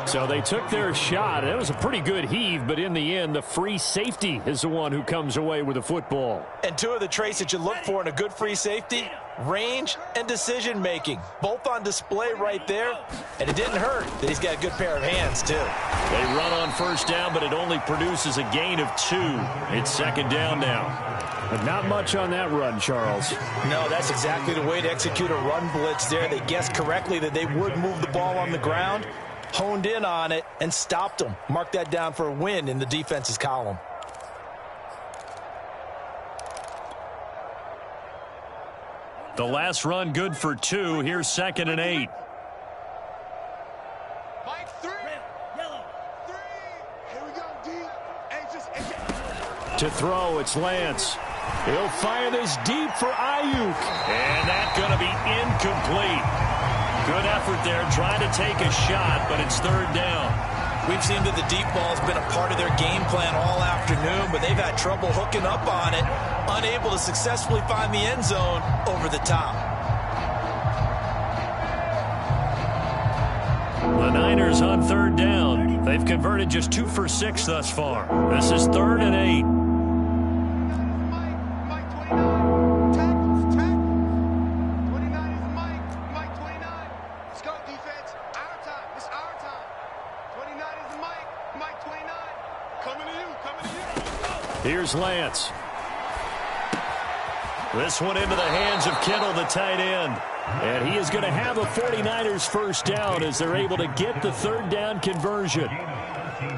D: So they took their shot. It was a pretty good heave, but in the end, the free safety is the one who comes away with the football.
E: And 2 of the traits that you look for in a good free safety, range and decision-making, both on display right there. And it didn't hurt that he's got a good pair of hands, too.
A: They run on 1st down, but it only produces a gain of 2. It's 2nd down now.
D: But not much on that run, Charles.
E: No, that's exactly the way to execute a run blitz there. They guessed correctly that they would move the ball on the ground, honed in on it, and stopped them. Mark that down for a win in the defense's column.
A: The last run good for 2. Here's 2nd and 8.
C: Mike, 3. Yellow. 3. Here we go, D.
A: To throw, it's Lance. He'll fire this deep for Ayuk. And that's going to be incomplete. Good effort there trying to take a shot, but it's 3rd down.
E: We've seen that the deep ball has been a part of their game plan all afternoon, but they've had trouble hooking up on it, unable to successfully find the end zone over the top.
A: The Niners on 3rd down. They've converted just 2 for 6 thus far. This is 3rd and 8.
C: Mike 29. Tackles. 29 is Mike 29. Let's go, defense. Our time. It's our time. 29 is Mike 29. Coming to you.
A: Here's Lance. This one into the hands of Kittle, the tight end. And he is going to have a 49ers first down as they're able to get the 3rd down conversion.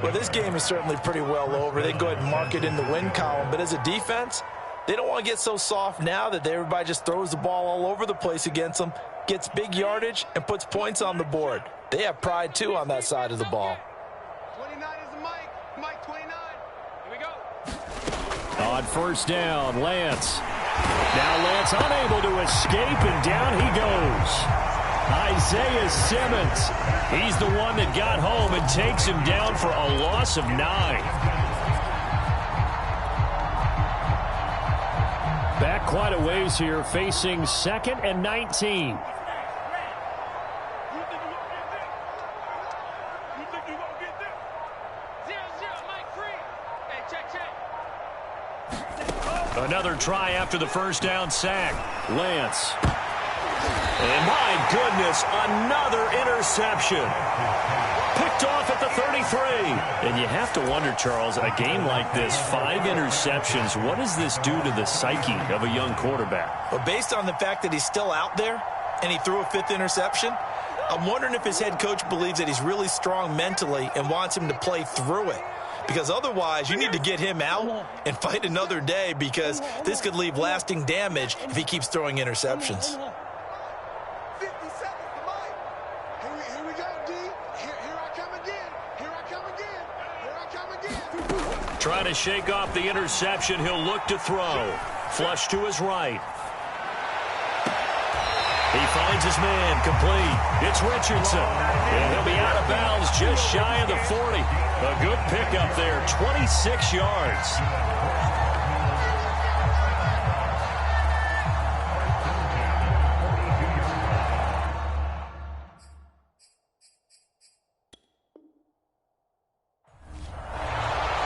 E: Well, this game is certainly pretty well over. They can go ahead and mark it in the win column. But as a defense, they don't want to get so soft now that everybody just throws the ball all over the place against them, gets big yardage, and puts points on the board. They have pride, too, on that side of the ball.
C: 29 is Mike 29. Here we go.
D: On 1st down, Lance. Now Lance unable to escape, and down he goes. Isaiah Simmons. He's the one that got home and takes him down for a loss of 9. Back quite a ways here, facing 2nd and 19.
A: Another try after the first down sack. Lance. And my goodness, another interception. Picked off at the 33. And you have to wonder, Charles, a game like this, 5 interceptions, what does this do to the psyche of a young quarterback?
E: Well, based on the fact that he's still out there and he threw a 5th interception, I'm wondering if his head coach believes that he's really strong mentally and wants him to play through it. Because otherwise, you need to get him out and fight another day, because this could leave lasting damage if he keeps throwing interceptions.
C: 57 to Mike. Here we go, D. Here I come again. Here I come again. Here I come again.
A: Trying to shake off the interception. He'll look to throw. Flush to his right. He finds his man, complete. It's Richardson. And he'll be out of bounds just shy of the 40. A good pickup there, 26 yards.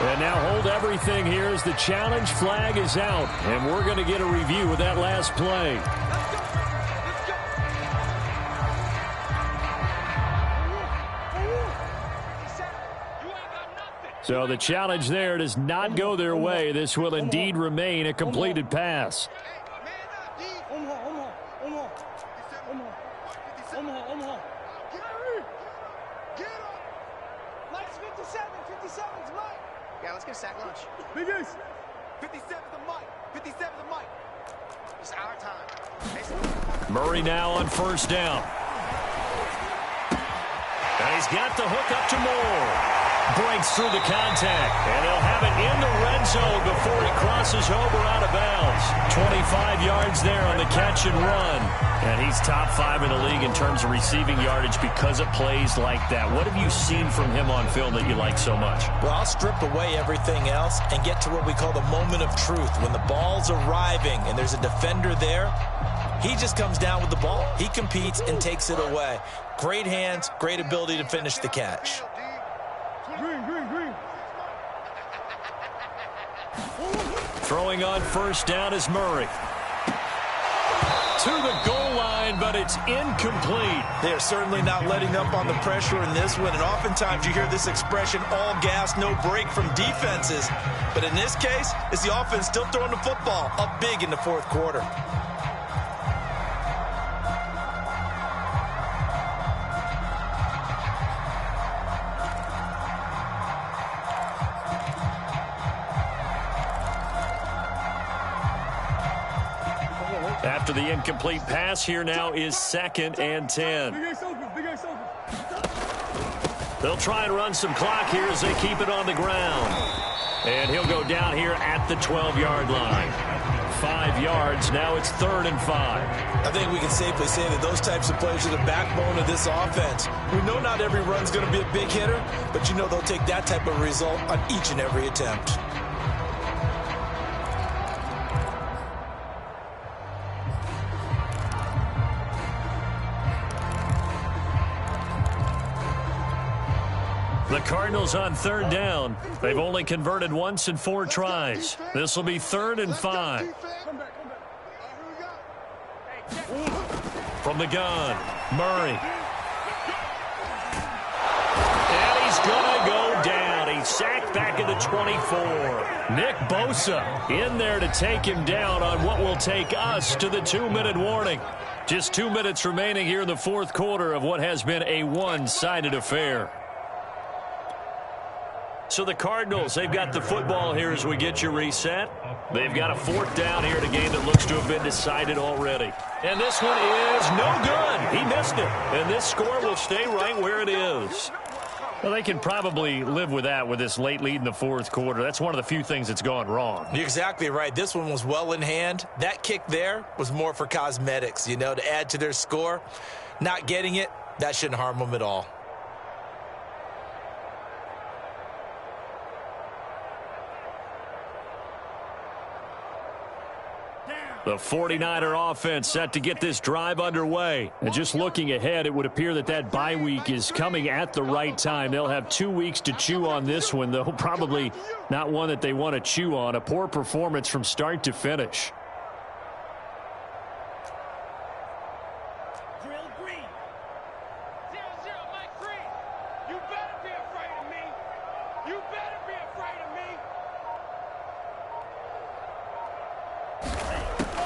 A: And now hold everything here as the challenge flag is out. And we're going to get a review of that last play. So the challenge there does not go their way. This will indeed remain a completed pass.
C: Yeah, let's get a sack lunch. Big Ace. 57's the mic. 57's the mic. It's our time.
A: Murray now on first down. And he's got the hook up to Moore. Breaks through the contact. And he'll have it in the red zone before he crosses over out of bounds. 25 yards there on the catch and run. And he's top 5 in the league in terms of receiving yardage because of plays like that. What have you seen from him on film that you like so much?
B: Well, I'll strip away everything else and get to what we call the moment of truth. When the ball's arriving and there's a defender there, he just comes down with the ball. He competes and takes it away. Great hands, great ability to finish the catch.
C: Green.
A: Throwing on first down is Murray. To the goal line, but it's incomplete.
B: They are certainly not letting up on the pressure in this one, and oftentimes you hear this expression, all gas, no break from defenses. But in this case, it's the offense still throwing the football up big in the fourth quarter.
A: After the incomplete pass, here now is 2nd and 10.
C: Big Ace open.
A: They'll try and run some clock here as they keep it on the ground. And he'll go down here at the 12-yard line. 5 yards, now it's 3rd and 5.
B: I think we can safely say that those types of plays are the backbone of this offense. We know not every run's going to be a big hitter, but you know they'll take that type of result on each and every attempt.
A: The Cardinals on 3rd down. They've only converted once in 4 tries. This will be 3rd and 5. From the gun, Murray. And he's going to go down. He's sacked back at the 24. Nick Bosa in there to take him down on what will take us to the 2-minute warning. Just 2 minutes remaining here in the fourth quarter of what has been a one-sided affair. So the Cardinals, they've got the football here as we get you reset. They've got a 4th down here in a game that looks to have been decided already. And this one is no good. He missed it. And this score will stay right where it is. Well, they can probably live with that with this late lead in the fourth quarter. That's one of the few things that's gone wrong.
B: You're exactly right. This one was well in hand. That kick there was more for cosmetics, you know, to add to their score. Not getting it, that shouldn't harm them at all.
A: The 49er offense set to get this drive underway. And just looking ahead, it would appear that that bye week is coming at the right time. They'll have 2 weeks to chew on this one, though probably not one that they want to chew on. A poor performance from start to finish.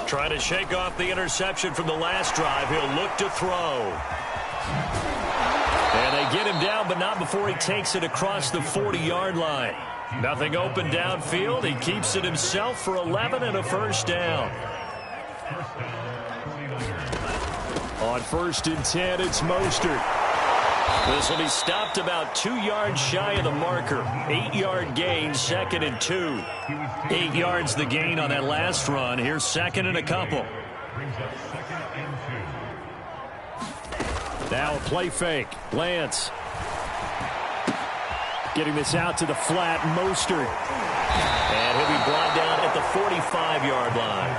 A: Trying to shake off the interception from the last drive. He'll look to throw. And they get him down, but not before he takes it across the 40-yard line. Nothing open downfield. He keeps it himself for 11 and a first down. On 1st and 10, it's Mostert. This will be stopped about 2 yards shy of the marker. 8-yard gain, 2nd and 2. 8 yards the gain on that last run. Here's 2nd and a couple. Now a play fake. Lance getting this out to the flat. Mostert. And he'll be brought down at the 45-yard line.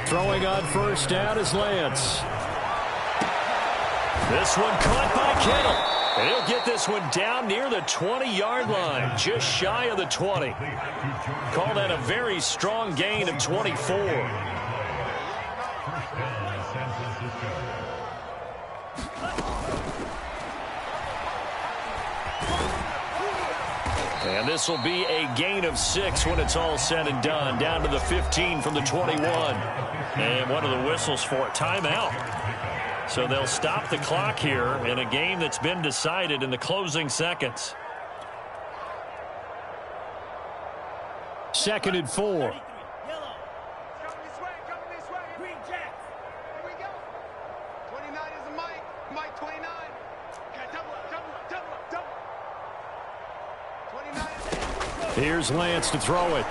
A: Throwing on first down is Lance. This one caught by Kittle. And he'll get this one down near the 20-yard line, just shy of the 20. Call that a very strong gain of 24. And this will be a gain of 6 when it's all said and done, down to the 15 from the 21. And what are the whistles for? Timeout. So they'll stop the clock here in a game that's been decided in the closing seconds. 2nd and 4. Here's Lance to throw it.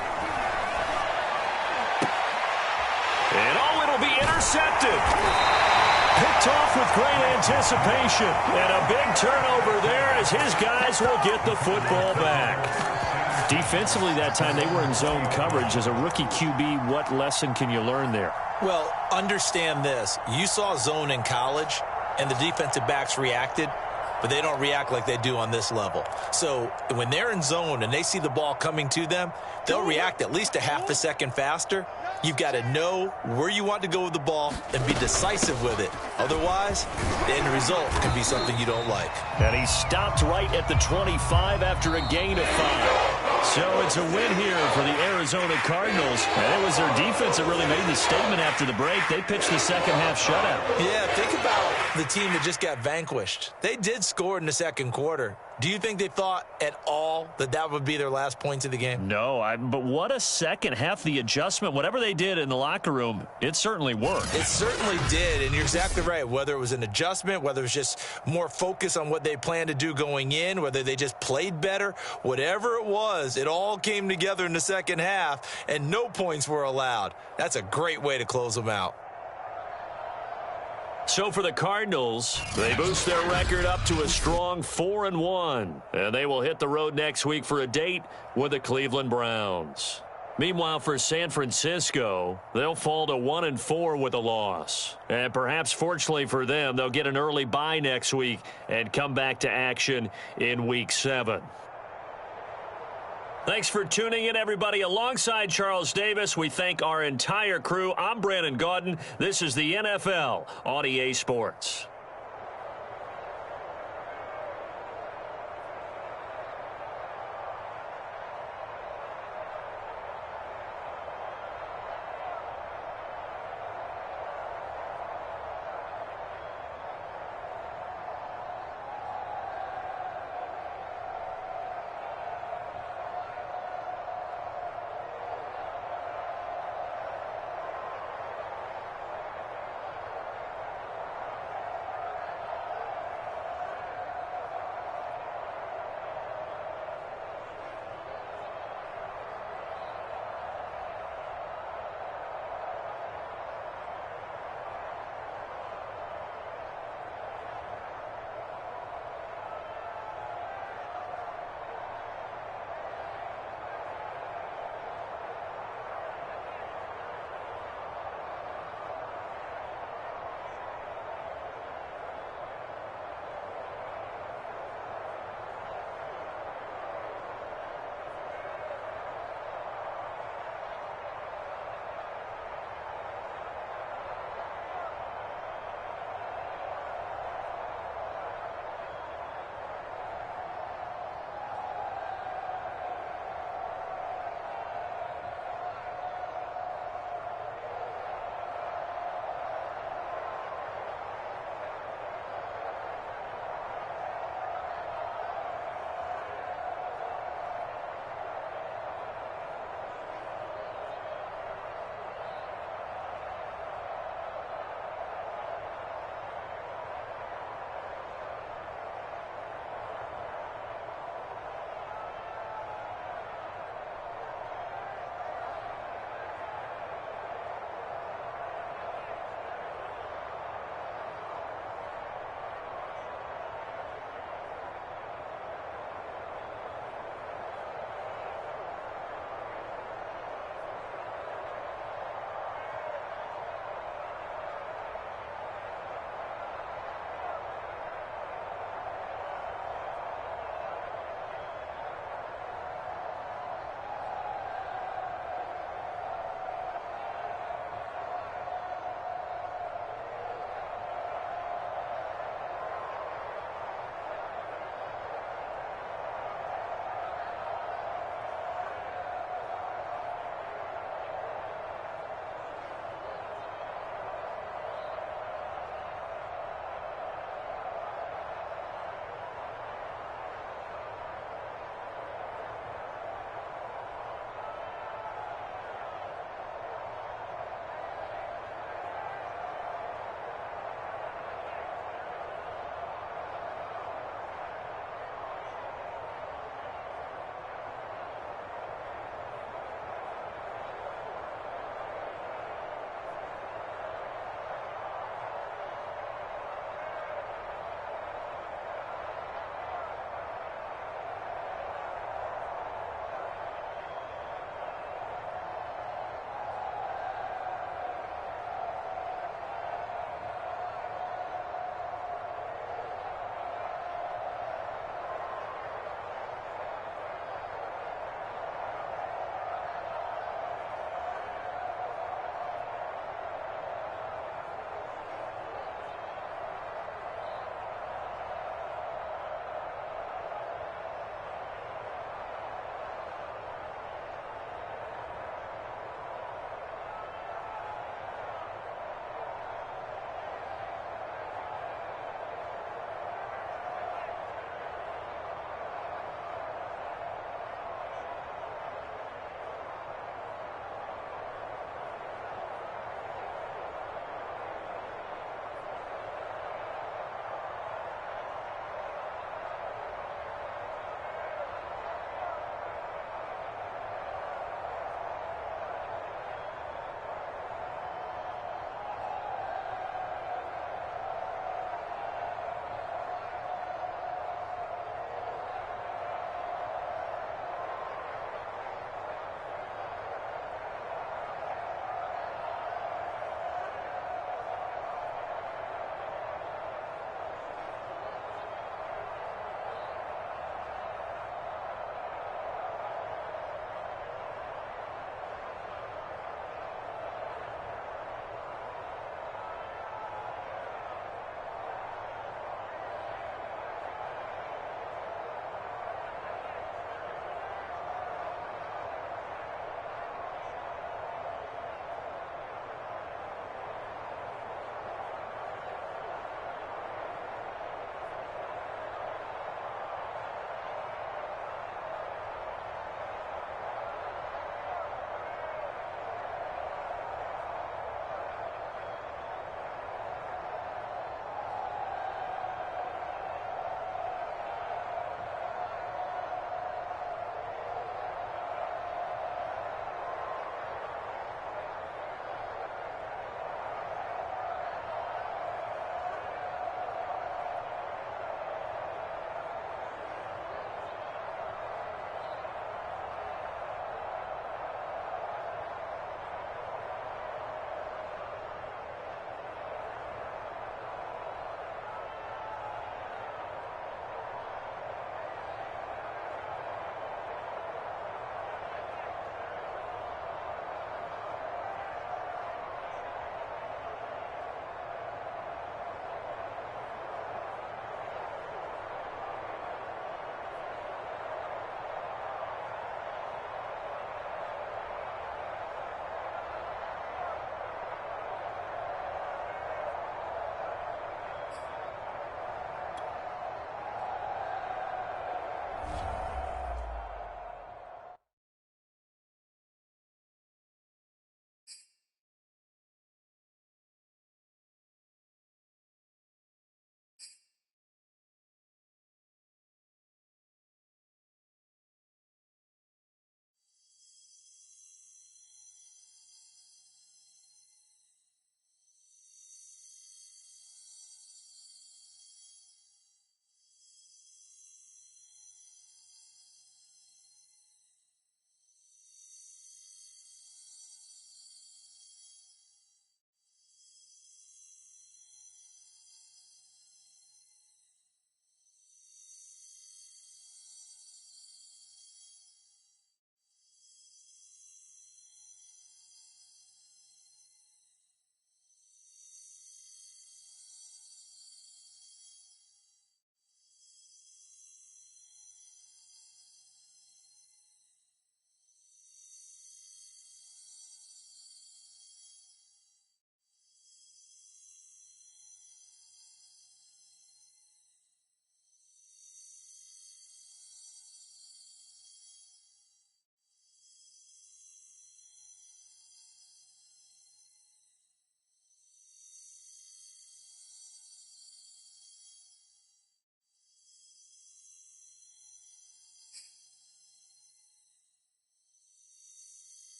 A: And it'll be intercepted. Picked off with great anticipation. And a big turnover there as his guys will get the football back. Defensively that time they were in zone coverage. As a rookie QB, what lesson can you learn there?
B: Well, understand this. You saw zone in college, and the defensive backs reacted, but they don't react like they do on this level. So when they're in zone and they see the ball coming to them, they'll react at least a half a second faster. You've got to know where you want to go with the ball and be decisive with it. Otherwise, the end result can be something you don't like.
A: And he stopped right at the 25 after a gain of 5. So it's a win here for the Arizona Cardinals. And it was their defense that really made the statement after the break. They pitched the second half shutout.
B: Yeah, think about the team that just got vanquished. They did score in the second quarter. Do you think they thought at all that that would be their last points of the game?
A: No, but what a second half. The adjustment, whatever they did in the locker room, it certainly worked.
B: It certainly did, and you're exactly right. Whether it was an adjustment, whether it was just more focus on what they planned to do going in, whether they just played better, whatever it was, it all came together in the second half, and no points were allowed. That's a great way to close them out.
A: So for the Cardinals, they boost their record up to a strong 4-1. And they will hit the road next week for a date with the Cleveland Browns. Meanwhile, for San Francisco, they'll fall to 1-4 with a loss. And perhaps fortunately for them, they'll get an early bye next week and come back to action in Week 7. Thanks for tuning in, everybody. Alongside Charles Davis, we thank our entire crew. I'm Brandon Gaudin. This is the NFL on EA Sports.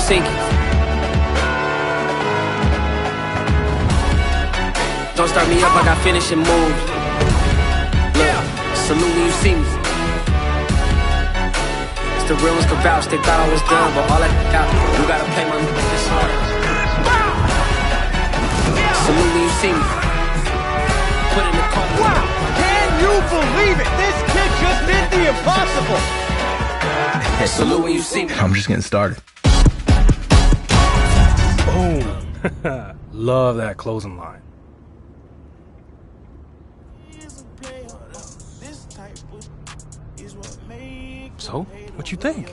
F: sinking. Don't start me up, I got finishing moves. Look, salute when you see me. It's the real ones can vouch, they thought I was done, but all that out, you gotta play my this hard. Salute when you see me. Put in the car.
C: Wow! Can you believe it? This kid just did the impossible!
F: Salute when you see me.
G: I'm just getting started.
H: Boom. Love that closing line. So, what you think?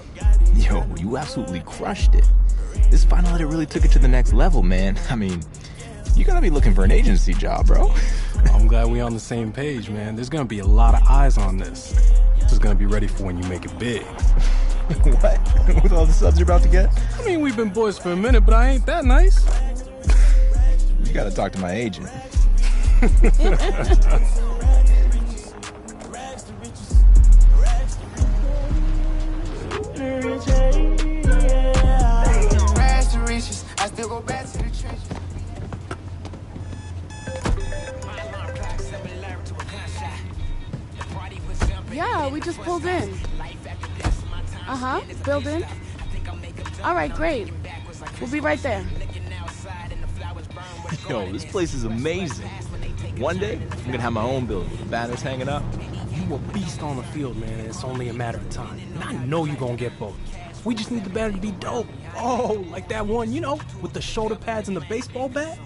G: Yo, you absolutely crushed it. This final edit really took it to the next level, man. I mean, you gotta be looking for an agency job, bro.
H: I'm glad we on the same page, man. There's gonna be a lot of eyes on this. This is gonna be ready for when you make it big.
G: What? With all the subs you're about to get?
H: I mean, we've been boys for a minute, but I ain't that nice.
G: You gotta talk to my agent.
I: Yeah, we just pulled in. Building. All right, great. We'll be right there.
G: Yo, this place is amazing. One day, I'm gonna have my own building with banners hanging up.
H: You a beast on the field, man, and it's only a matter of time. And I know you gonna get both. We just need the banner to be dope. Oh, like that one, you know, with the shoulder pads and the baseball bat.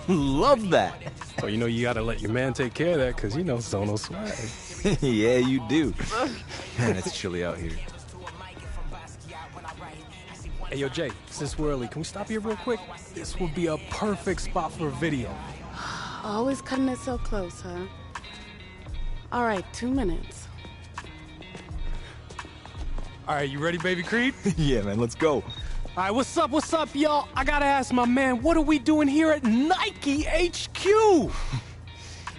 G: Love that.
H: Oh, you know, you gotta let your man take care of that, because, you know, Sono swag.
G: Yeah, you do. Man, it's chilly out here.
H: Hey, yo, Jay, since we're early, can we stop here real quick? This would be a perfect spot for a video.
I: Always cutting it so close, huh? All right, 2 minutes.
H: All right, you ready, baby creep?
G: Yeah, man, let's go.
H: All right, what's up, y'all? I gotta ask my man, what are we doing here at Nike HQ?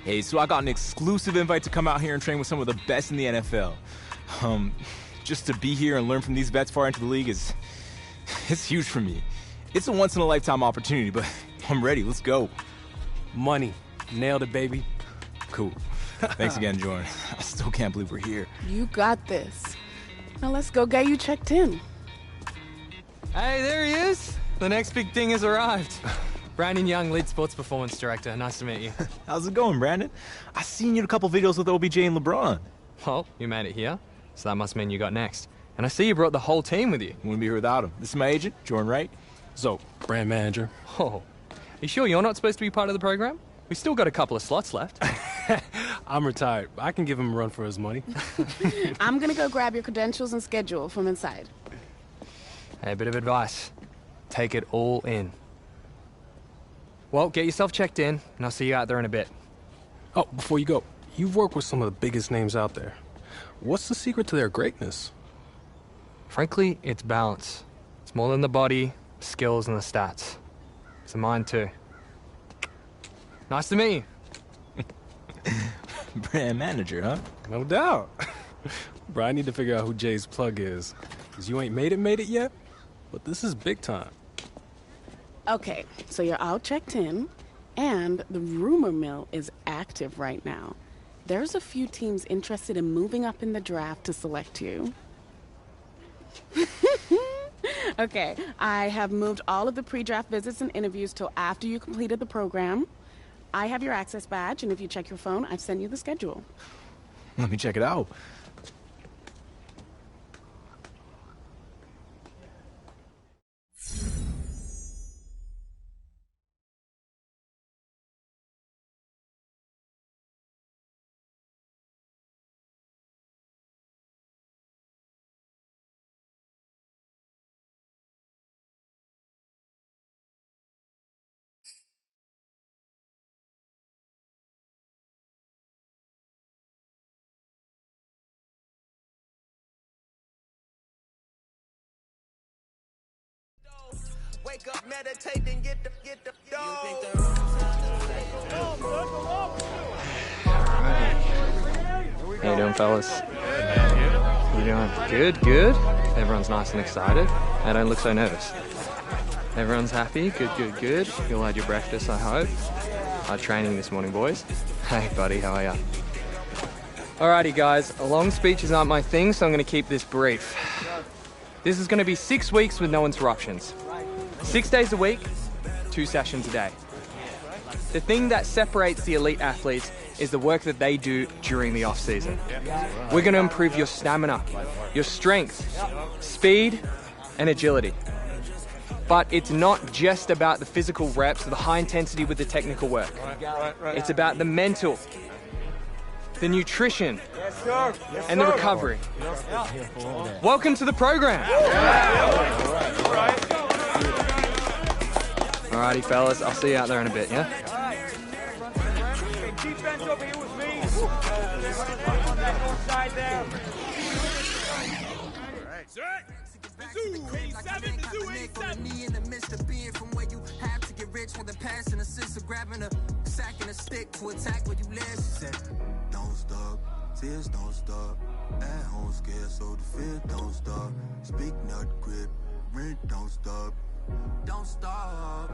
G: Hey, so I got an exclusive invite to come out here and train with some of the best in the NFL. Just to be here and learn from these vets far into the league it's huge for me. It's a once-in-a-lifetime opportunity, but I'm ready. Let's go.
H: Money. Nailed it, baby.
G: Cool. Thanks again, Jordan. I still can't believe we're here.
I: You got this. Now let's go get you checked in.
J: Hey, there he is. The next big thing has arrived. Brandon Young, lead sports performance director. Nice to meet you.
G: How's it going, Brandon? I seen you in a couple videos with OBJ and LeBron.
J: Well, you made it here, so that must mean you got next. And I see you brought the whole team with you.
G: Wouldn't be here without him. This is my agent, Jordan Wright.
H: So, brand manager.
J: Oh, you sure you're not supposed to be part of the program? We still got a couple of slots left.
H: I'm retired. I can give him a run for his money.
I: I'm gonna go grab your credentials and schedule from inside.
J: Hey, a bit of advice. Take it all in. Well, get yourself checked in, and I'll see you out there in a bit.
H: Oh, before you go, you've worked with some of the biggest names out there. What's the secret to their greatness?
J: Frankly, it's balance. It's more than the body, skills, and the stats. It's the mind, too. Nice to meet you.
G: Brand manager, huh?
H: No doubt. Bro, I need to figure out who Jay's plug is. Because you ain't made it yet, but this is big time.
I: Okay, so you're all checked in, and the rumor mill is active right now. There's a few teams interested in moving up in the draft to select you. Okay, I have moved all of the pre-draft visits and interviews till after you completed the program. I have your access badge, and if you check your phone, I've sent you the schedule.
G: Let me check it out.
C: Wake up, meditate, and get the
J: How you doing, fellas? How you doing? Good, good. Everyone's nice and excited. I don't look so nervous. Everyone's happy? Good, good, good. You all had your breakfast, I hope. Hard training this morning, boys. Hey, buddy, how are ya? Alrighty, guys. Long speeches aren't my thing, so I'm going to keep this brief. This is going to be 6 weeks with no interruptions. 6 days a week, 2 sessions a day. The thing that separates the elite athletes is the work that they do during the off-season. We're going to improve your stamina, your strength, speed, and agility. But it's not just about the physical reps or the high intensity with the technical work. It's about the mental, the nutrition, and the recovery. Welcome to the program. Alrighty, fellas, I'll see you out there in a bit, yeah?
C: Defense over here with me.
K: Me in the midst of being from where you have to get rich with a pass and assist or grabbing a sack and a stick to attack where you live. She said, don't stop, tears don't stop. At home scared, so the fear don't stop. Speak not grip, rent don't stop. Don't stop.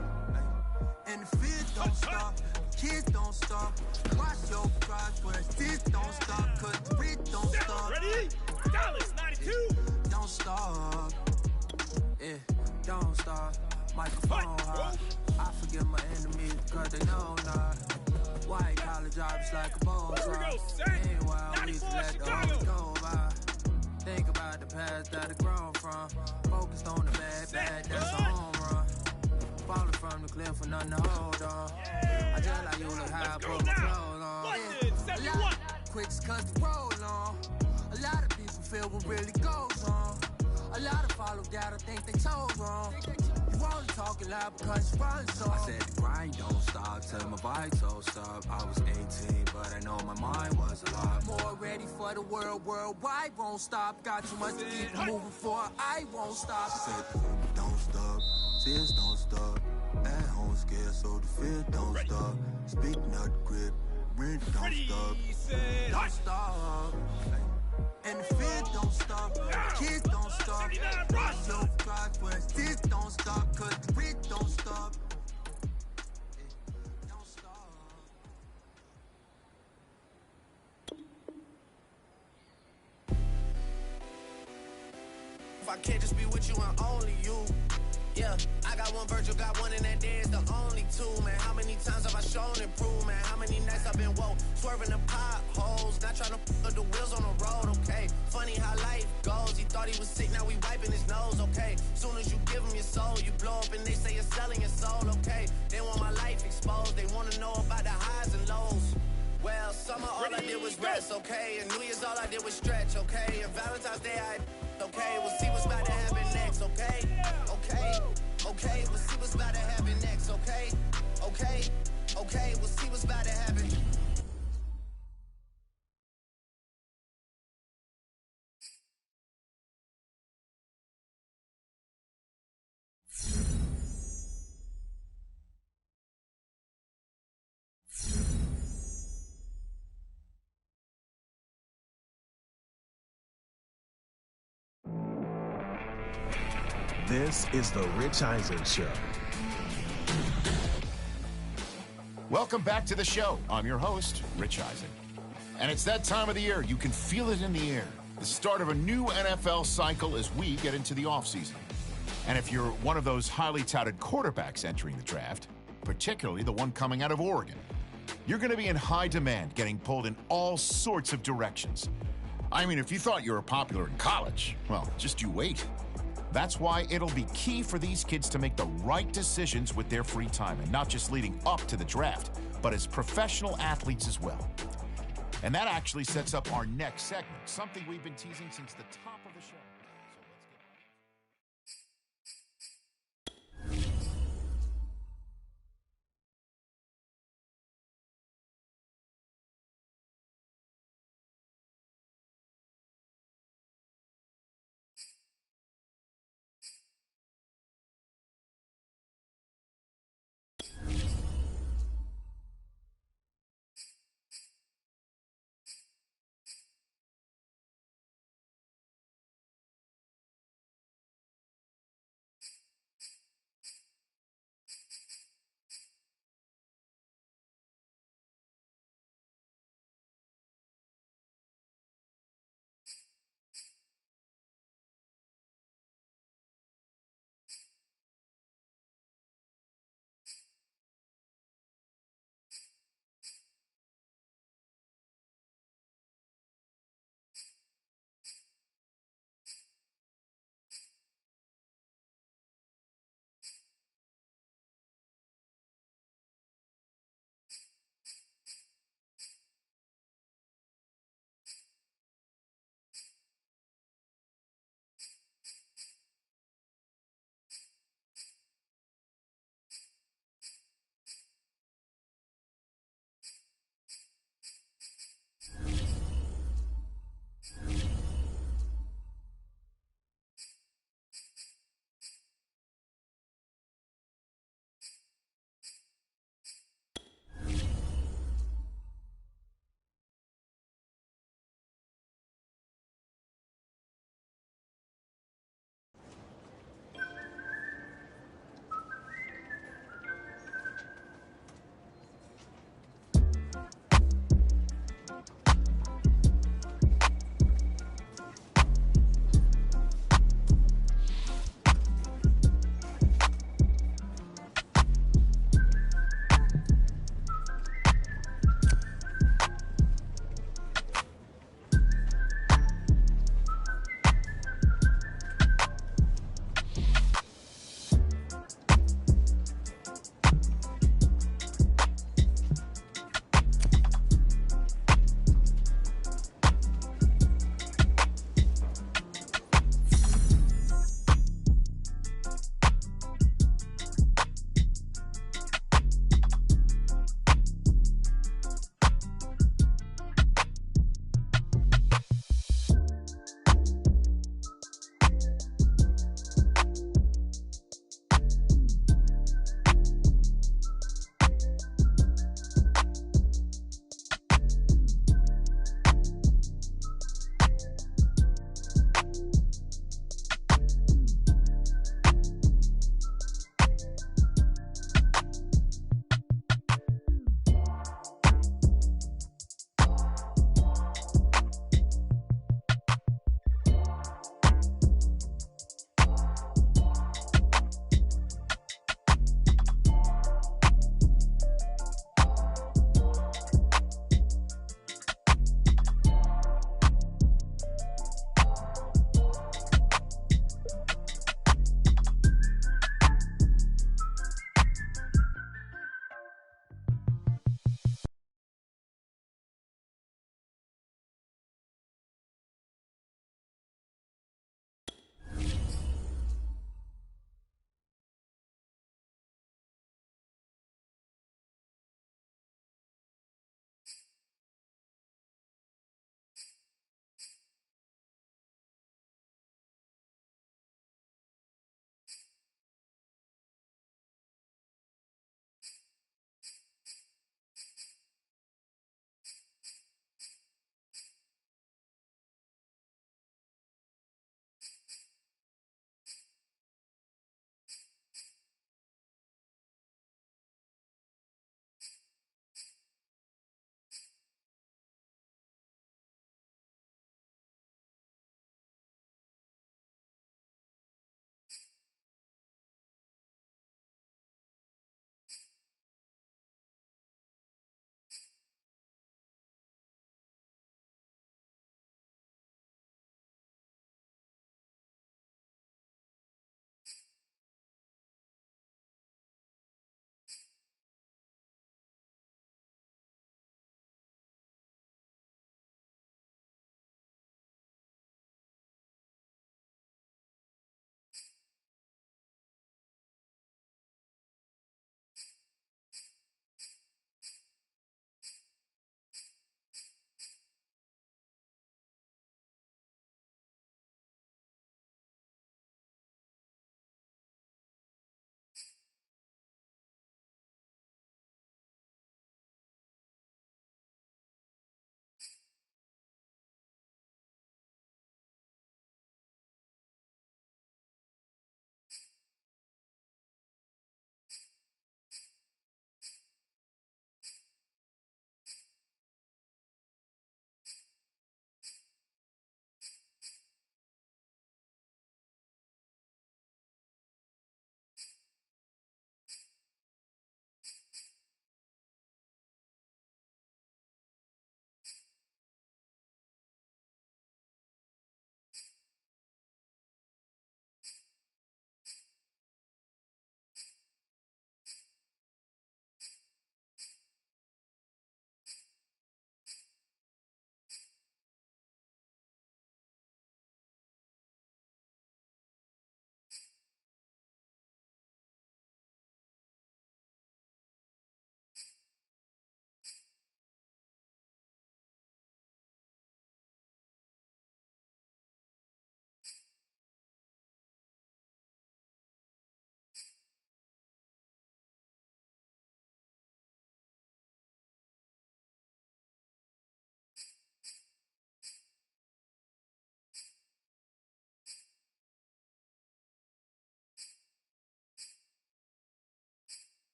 K: And the fear don't stop, kids don't stop. Watch your progress, this don't stop, cause the rent don't stop.
C: Ready? Dallas 92.
K: Don't stop. Yeah, don't stop. Microphone high. I forgive my enemies because they know not. White collar jobs like a bowl drop. Meanwhile, we just let the hoes go by. Think about the past that I grown from. Focused on the bad, that's a home run. Falling from the cliff with nothing to hold on. I just like you look high, put my clothes on. Yeah, a lot quits cause the roll on. A lot of people feel what really goes on. A lot of follow doubt, I think they told wrong. You only talking loud because you're running so. I said the grind don't stop till my vitals stop. I was 18, but I know my mind was a lot more ready for the worldwide won't stop. Got too much to keep moving for, I won't stop. I said don't stop, tears don't stop. At home scared, so the fear don't stop. Speak not grip, rent don't stop. Don't stop. And the fear don't stop, kids don't stop. Watch your progress, this don't stop, cause the rent don't stop. Don't stop. If I can't just be with you and only you. Yeah, I got one Virgil, got one, and that day is the only two, man. How many times have I shown improvement? How many nights I've been woke, swerving the potholes, not trying to put the wheels on the road, okay? Funny how life goes, he thought he was sick, now we wiping his nose, okay? Soon as you give him your soul, you blow up and they say you're selling your soul, okay? They want my life exposed, they want to know about the highs and lows. Well, summer all I did was rest, okay? And New Year's all I did was stretch, okay? And Valentine's Day okay? We'll see what's about to happen next, okay? Okay, we'll see what's about to happen next, okay? Okay, we'll see what's about to happen.
L: This is the Rich Eisen Show.
M: Welcome back to the show. I'm your host, Rich Eisen. And it's that time of the year. You can feel it in the air. The start of a new NFL cycle as we get into the offseason. And if you're one of those highly touted quarterbacks entering the draft, particularly the one coming out of Oregon, you're going to be in high demand, getting pulled in all sorts of directions. I mean, if you thought you were popular in college, well, just you wait. That's why it'll be key for these kids to make the right decisions with their free time, and not just leading up to the draft, but as professional athletes as well. And that actually sets up our next segment, something we've been teasing since the top of the show.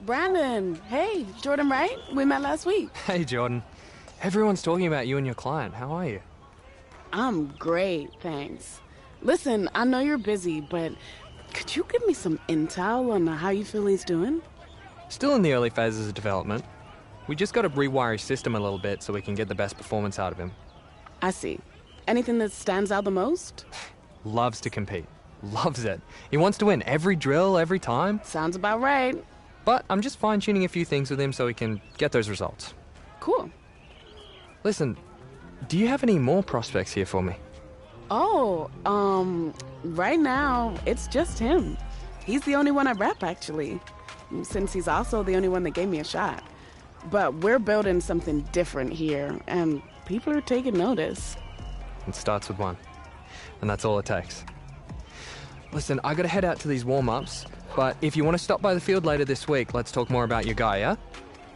I: Brandon, hey, Jordan, right? We met last week.
J: Hey, Jordan. Everyone's talking about you and your client. How are you?
I: I'm great, thanks. Listen, I know you're busy, but could you give me some intel on how you feel he's doing?
J: Still in the early phases of development. We just got to rewire his system a little bit so we can get the best performance out of him.
I: I see. Anything that stands out the most?
J: Loves to compete. Loves it. He wants to win every drill, every time.
I: Sounds about right.
J: But I'm just fine-tuning a few things with him so he can get those results.
I: Cool.
J: Listen, do you have any more prospects here for me?
I: Oh, right now, it's just him. He's the only one I rep, actually, since he's also the only one that gave me a shot. But we're building something different here, and people are taking notice.
J: It starts with one, and that's all it takes. Listen, I gotta head out to these warm-ups, but if you want to stop by the field later this week, let's talk more about your guy, yeah?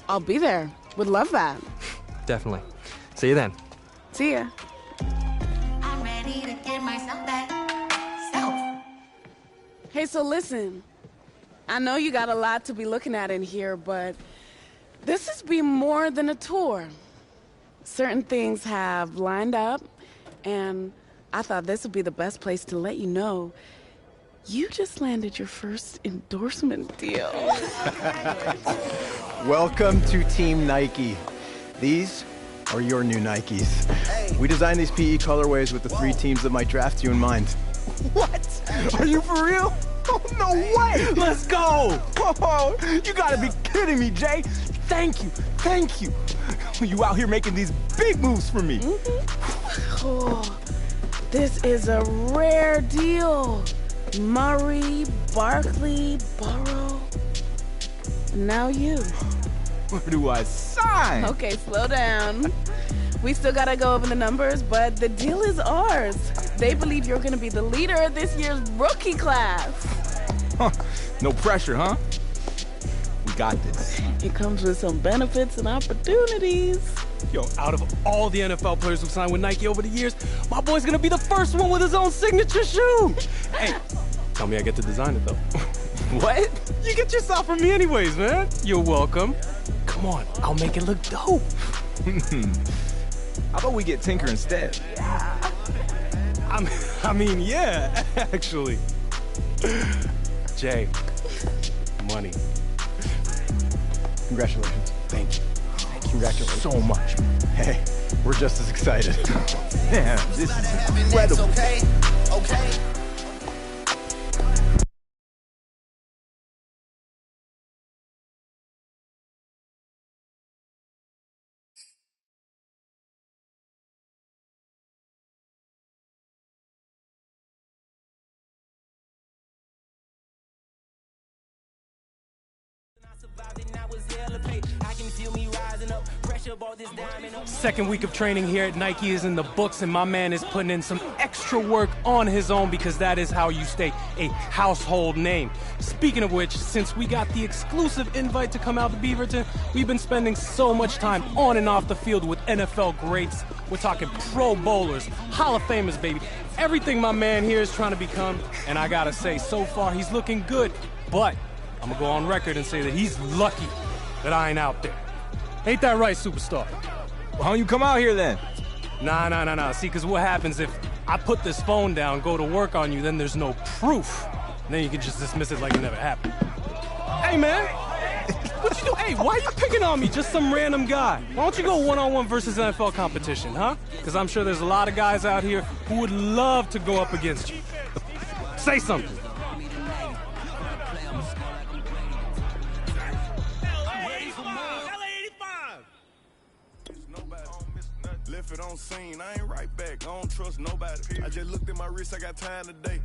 I: I'll be there. Would love that.
J: Definitely. See you then.
I: See ya.
N: I'm ready to give myself that self.
I: Hey, so listen. I know you got a lot to be looking at in here, but this has been more than a tour. Certain things have lined up, and I thought this would be the best place to let you know you just landed your first endorsement deal.
O: Welcome to Team Nike. These are your new Nikes. We designed these PE colorways with the 3 teams that might draft you in mind.
P: What? Are you for real? Oh, no way! Let's go! Oh, you gotta be kidding me, Jay. Thank you, thank you. You out here making these big moves for me.
I: Oh, this is a rare deal. Murray, Barkley, Burrow. Now you.
P: Where do I sign?
I: Okay, slow down. We still gotta go over the numbers, but the deal is ours. They believe you're gonna be the leader of this year's rookie class.
P: Huh. No pressure, huh? We got this.
I: It comes with some benefits and opportunities.
H: Yo, out of all the NFL players who signed with Nike over the years, my boy's gonna be the first one with his own signature shoe. Hey, tell me I get to design it, though.
P: What?
H: You get your stuff from me anyways, man. You're welcome. Come on, I'll make it look dope.
P: How about we get Tinker instead?
H: I mean, yeah, actually. Jay, money.
O: Congratulations.
P: Thank you.
O: Congratulations.
P: So much.
O: Hey, we're just as excited.
P: Man, this is incredible.
N: Okay, okay.
H: Second week of training here at Nike is in the books, and my man is putting in some extra work on his own because that is how you stay a household name. Speaking of which, since we got the exclusive invite to come out to Beaverton, we've been spending so much time on and off the field with NFL greats. We're talking Pro Bowlers, Hall of Famers, baby. Everything my man here is trying to become, and I gotta say, so far he's looking good, but I'm gonna go on record and say that he's lucky that I ain't out there. Ain't that right, superstar?
P: Well, how don't you come out here then?
H: Nah. See, because what happens if I put this phone down, go to work on you, then there's no proof. And then you can just dismiss it like it never happened. Hey, man. What you do? Hey, why are you picking on me? Just some random guy. Why don't you go one-on-one versus NFL competition, huh? Because I'm sure there's a lot of guys out here who would love to go up against you. Say something.
Q: Left it on scene, I ain't right back, I don't trust nobody. I just looked at my wrist, I got time today.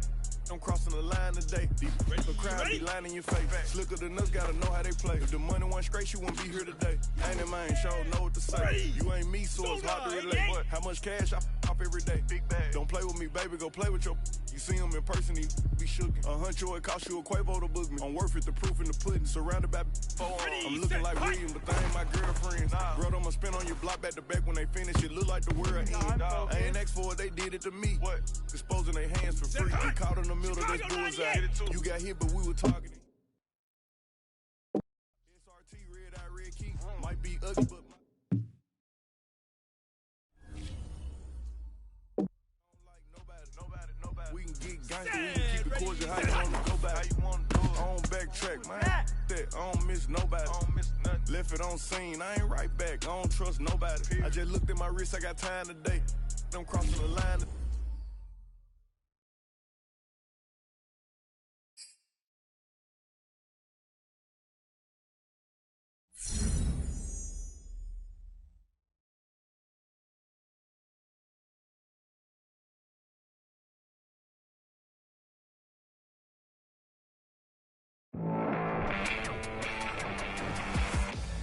Q: I'm crossing the line today. The crowd be lying in your face. Slicker than us, gotta know how they play. If the money wasn't straight, you wouldn't be here today. Ain't in mind, sure know what to say. You ain't me, so it's hard to relate. How much cash I pop every day? Big bag. Don't play with me, baby, go play with your. You see him in person, he be shook. $100, it cost you a Quavo to book me. I'm worth it, the proof in the pudding. Surrounded by I'm looking like William, but they ain't my girlfriends. Girl, I'ma spin on your block back to back when they finish. It look like the world end. I ain't asked for it, they did it to me. What? Disposing their hands for free. Get caught in the middle, that's bullseye. You got hit, but we were targeting. Might be ugly, but we can get gangster, we can keep it cordial. How you want to go back? How you want to do it? I don't backtrack, man. That I don't miss nobody. I don't miss nothing. Left it on scene, I ain't right back. I don't trust nobody. I just looked at my wrist, I got time today. I'm crossing the line.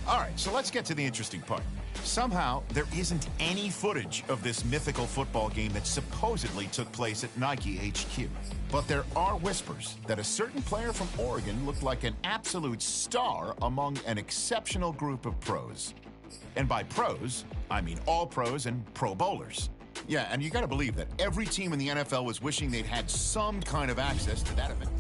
M: All right, so let's get to the interesting part. Somehow, there isn't any footage of this mythical football game that supposedly took place at Nike HQ. But there are whispers that a certain player from Oregon looked like an absolute star among an exceptional group of pros. And by pros, I mean all pros and pro bowlers. Yeah, and you gotta believe that every team in the NFL was wishing they'd had some kind of access to that event.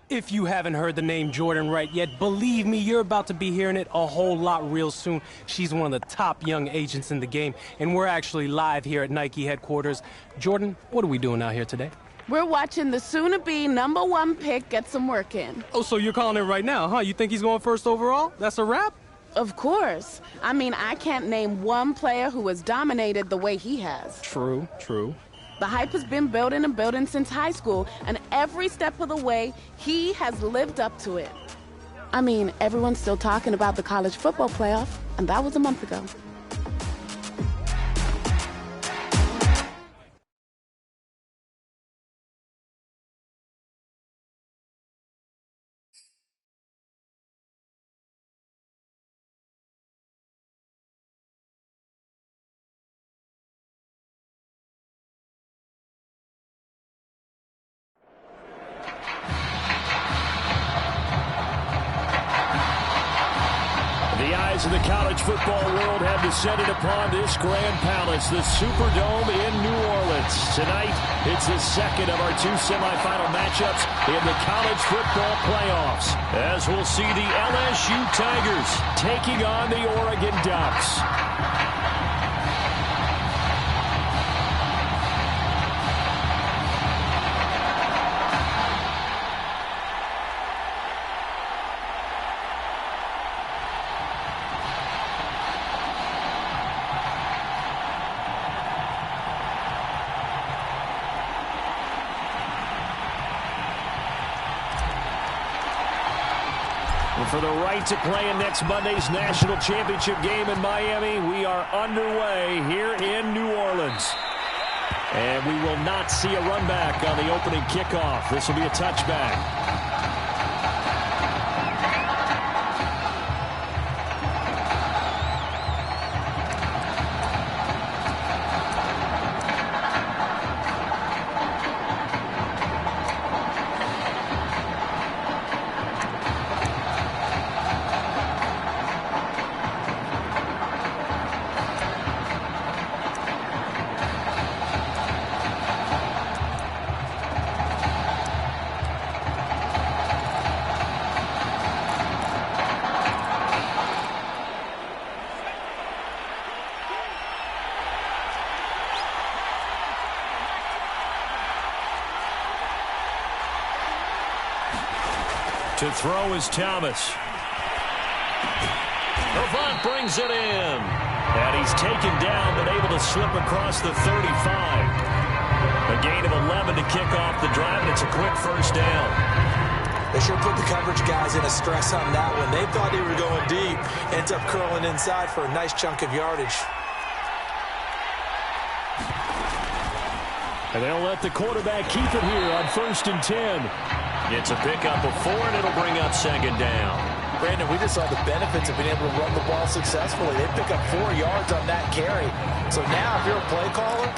H: If you haven't heard the name Jordan Wright yet, believe me, you're about to be hearing it a whole lot real soon. She's one of the top young agents in the game, and we're actually live here at Nike headquarters. Jordan, what are we doing out here today?
I: We're watching the soon-to-be #1 pick get some work in.
H: Oh, so you're calling it right now, huh? You think he's going first overall? That's a wrap?
I: Of course. I mean, I can't name one player who has dominated the way he has.
H: True, true.
I: The hype has been building and building since high school, and every step of the way, he has lived up to it. I mean, everyone's still talking about the college football playoff, and that was a month ago.
A: In the college football world have descended upon this grand palace, the Superdome in New Orleans. Tonight, it's the second of our two semifinal matchups in the college football playoffs, as we'll see the LSU Tigers taking on the Oregon Ducks. For the right to play in next Monday's national championship game in Miami, we are underway here in New Orleans. And we will not see a run back on the opening kickoff. This will be a touchback. To throw is Thomas. Avant brings it in. And he's taken down, but able to slip across the 35. A gain of 11 to kick off the drive, and it's a quick first down.
E: They sure put the coverage guys in a stress on that one. They thought they were going deep. Ends up curling inside for a nice chunk of yardage.
A: And they'll let the quarterback keep it here on 1st and 10. It's a pickup of 4, and it'll bring up 2nd down.
E: Brandon, we just saw the benefits of being able to run the ball successfully. They pick up 4 yards on that carry. So now, if you're a play caller,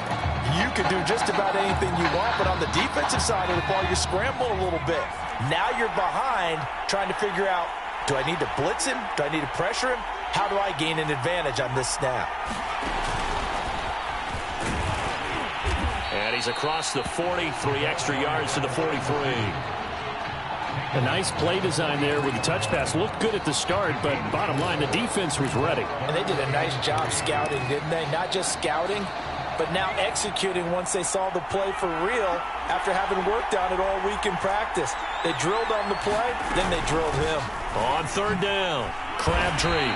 E: you can do just about anything you want. But on the defensive side of the ball, you're scrambling a little bit. Now you're behind, trying to figure out, do I need to blitz him? Do I need to pressure him? How do I gain an advantage on this snap?
A: And he's across the 40, 3 extra yards to the 43.
D: A nice play design there with the touch pass. Looked good at the start, but bottom line, the defense was ready.
E: And they did a nice job scouting, didn't they? Not just scouting, but now executing once they saw the play for real after having worked on it all week in practice. They drilled on the play, then they drilled him.
A: On 3rd down, Crabtree.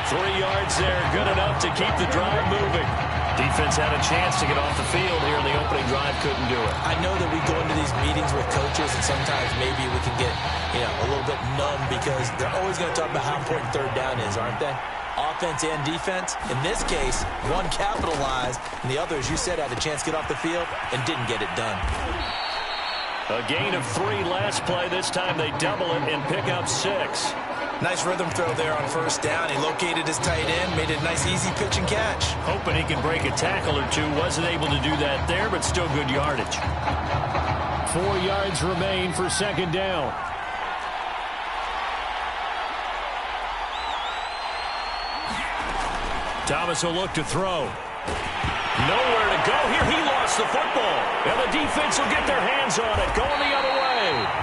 A: 3 yards there, good enough to keep the drive moving. Defense had a chance to get off the field here in the opening drive, couldn't do it.
E: I know that we go into these meetings with coaches, and sometimes maybe we can get, a little bit numb because they're always going to talk about how important 3rd down is, aren't they? Offense and defense. In this case, one capitalized, and the other, as you said, had a chance to get off the field and didn't get it done.
A: A gain of 3 last play. This time they double it and pick up 6.
B: Nice rhythm throw there on 1st down. He located his tight end, made it a nice easy pitch and catch.
A: Hoping he can break a tackle or two. Wasn't able to do that there, but still good yardage.
D: 4 yards remain for 2nd down.
A: Thomas will look to throw. Nowhere to go here. He lost the football. And the defense will get their hands on it. Going the other way.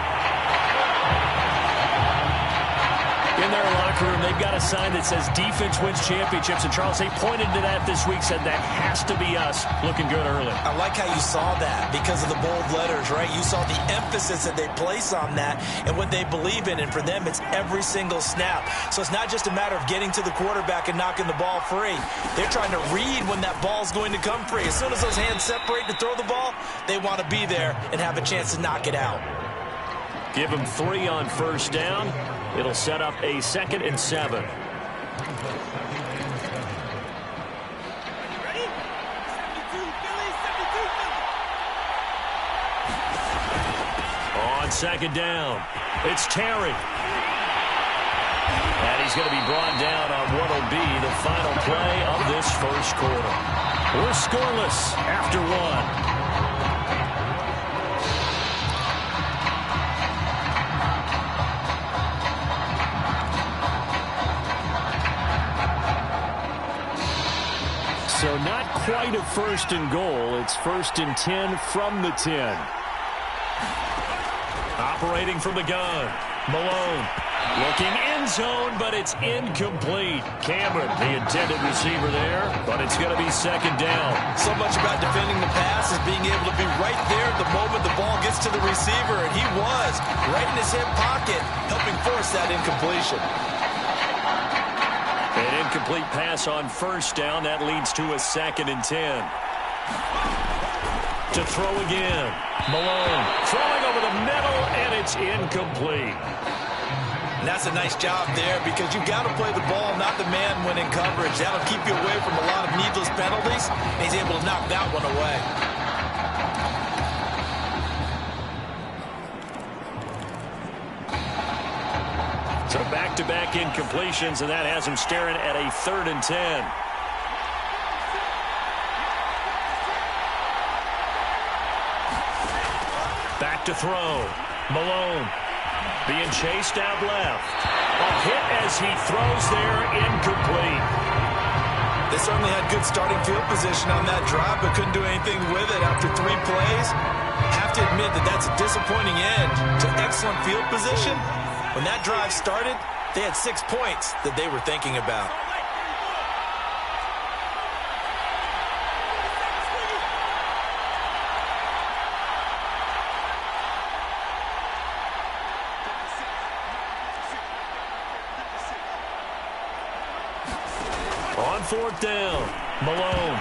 A: In their locker room, they've got a sign that says defense wins championships. And Charles, they pointed to that this week, said that has to be us. Looking good early.
B: I like how you saw that because of the bold letters, right? You saw the emphasis that they place on that and what they believe in. And for them, it's every single snap. So it's not just a matter of getting to the quarterback and knocking the ball free. They're trying to read when that ball's going to come free. As soon as those hands separate to throw the ball, they want to be there and have a chance to knock it out.
A: Give them 3 on 1st down. It'll set up a 2nd and 7.
C: Ready? 72, Philly, 72, Philly.
A: On 2nd down, it's Terry. And he's going to be brought down on what will be the final play of this 1st quarter. We're scoreless after 1.
D: So not quite a 1st and goal. It's 1st and 10 from the 10.
A: Operating from the gun, Malone. Looking end zone, but it's incomplete. Cameron, the intended receiver there, but it's going to be 2nd down.
B: So much about defending the pass is being able to be right there at the moment the ball gets to the receiver, and he was right in his hip pocket, helping force that incompletion.
A: An incomplete pass on 1st down. That leads to a 2nd and 10. To throw again. Malone throwing over the middle, and it's incomplete.
B: And that's a nice job there because you've got to play the ball, not the man when in coverage. That'll keep you away from a lot of needless penalties. And he's able to knock that one away.
A: So back-to-back incompletions, and that has him staring at a 3rd and 10. Back to throw. Malone being chased out left. A hit as he throws there, incomplete.
B: They certainly had good starting field position on that drive, but couldn't do anything with it after 3 plays. Have to admit that that's a disappointing end to excellent field position. When that drive started, they had 6 points that they were thinking about.
A: 4th down. Malone.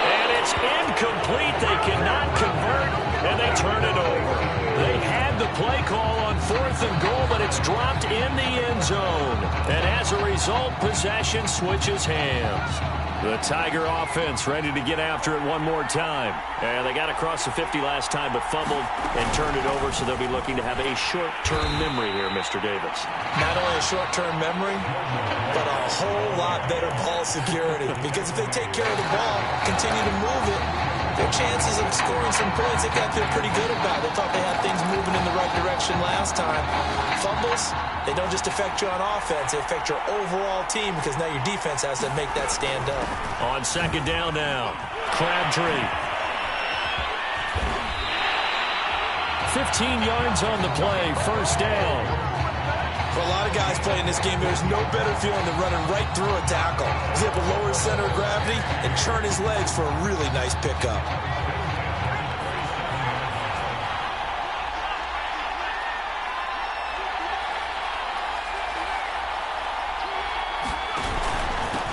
A: And it's incomplete. They cannot convert, and they turn it over. They had the play call on 4th and goal, but it's dropped in the end zone. And as a result, possession switches hands. The Tiger offense ready to get after it one more time. And they got across the 50 last time, but fumbled and turned it over, so they'll be looking to have a short-term memory here, Mr. Davis.
B: Not only a short-term memory, but a whole lot better ball security. Because if they take care of the ball, continue to move it, their chances of scoring some points, they got to feel pretty good about it. They thought they had things moving in the right direction last time. Fumbles, they don't just affect you on offense, they affect your overall team, because now your defense has to make that stand up.
A: On 2nd down now, Crabtree. 15 yards on the play, 1st down.
B: For a lot of guys playing this game, there's no better feeling than running right through a tackle. He's able to lower his center of gravity and churn his legs for a really nice pickup.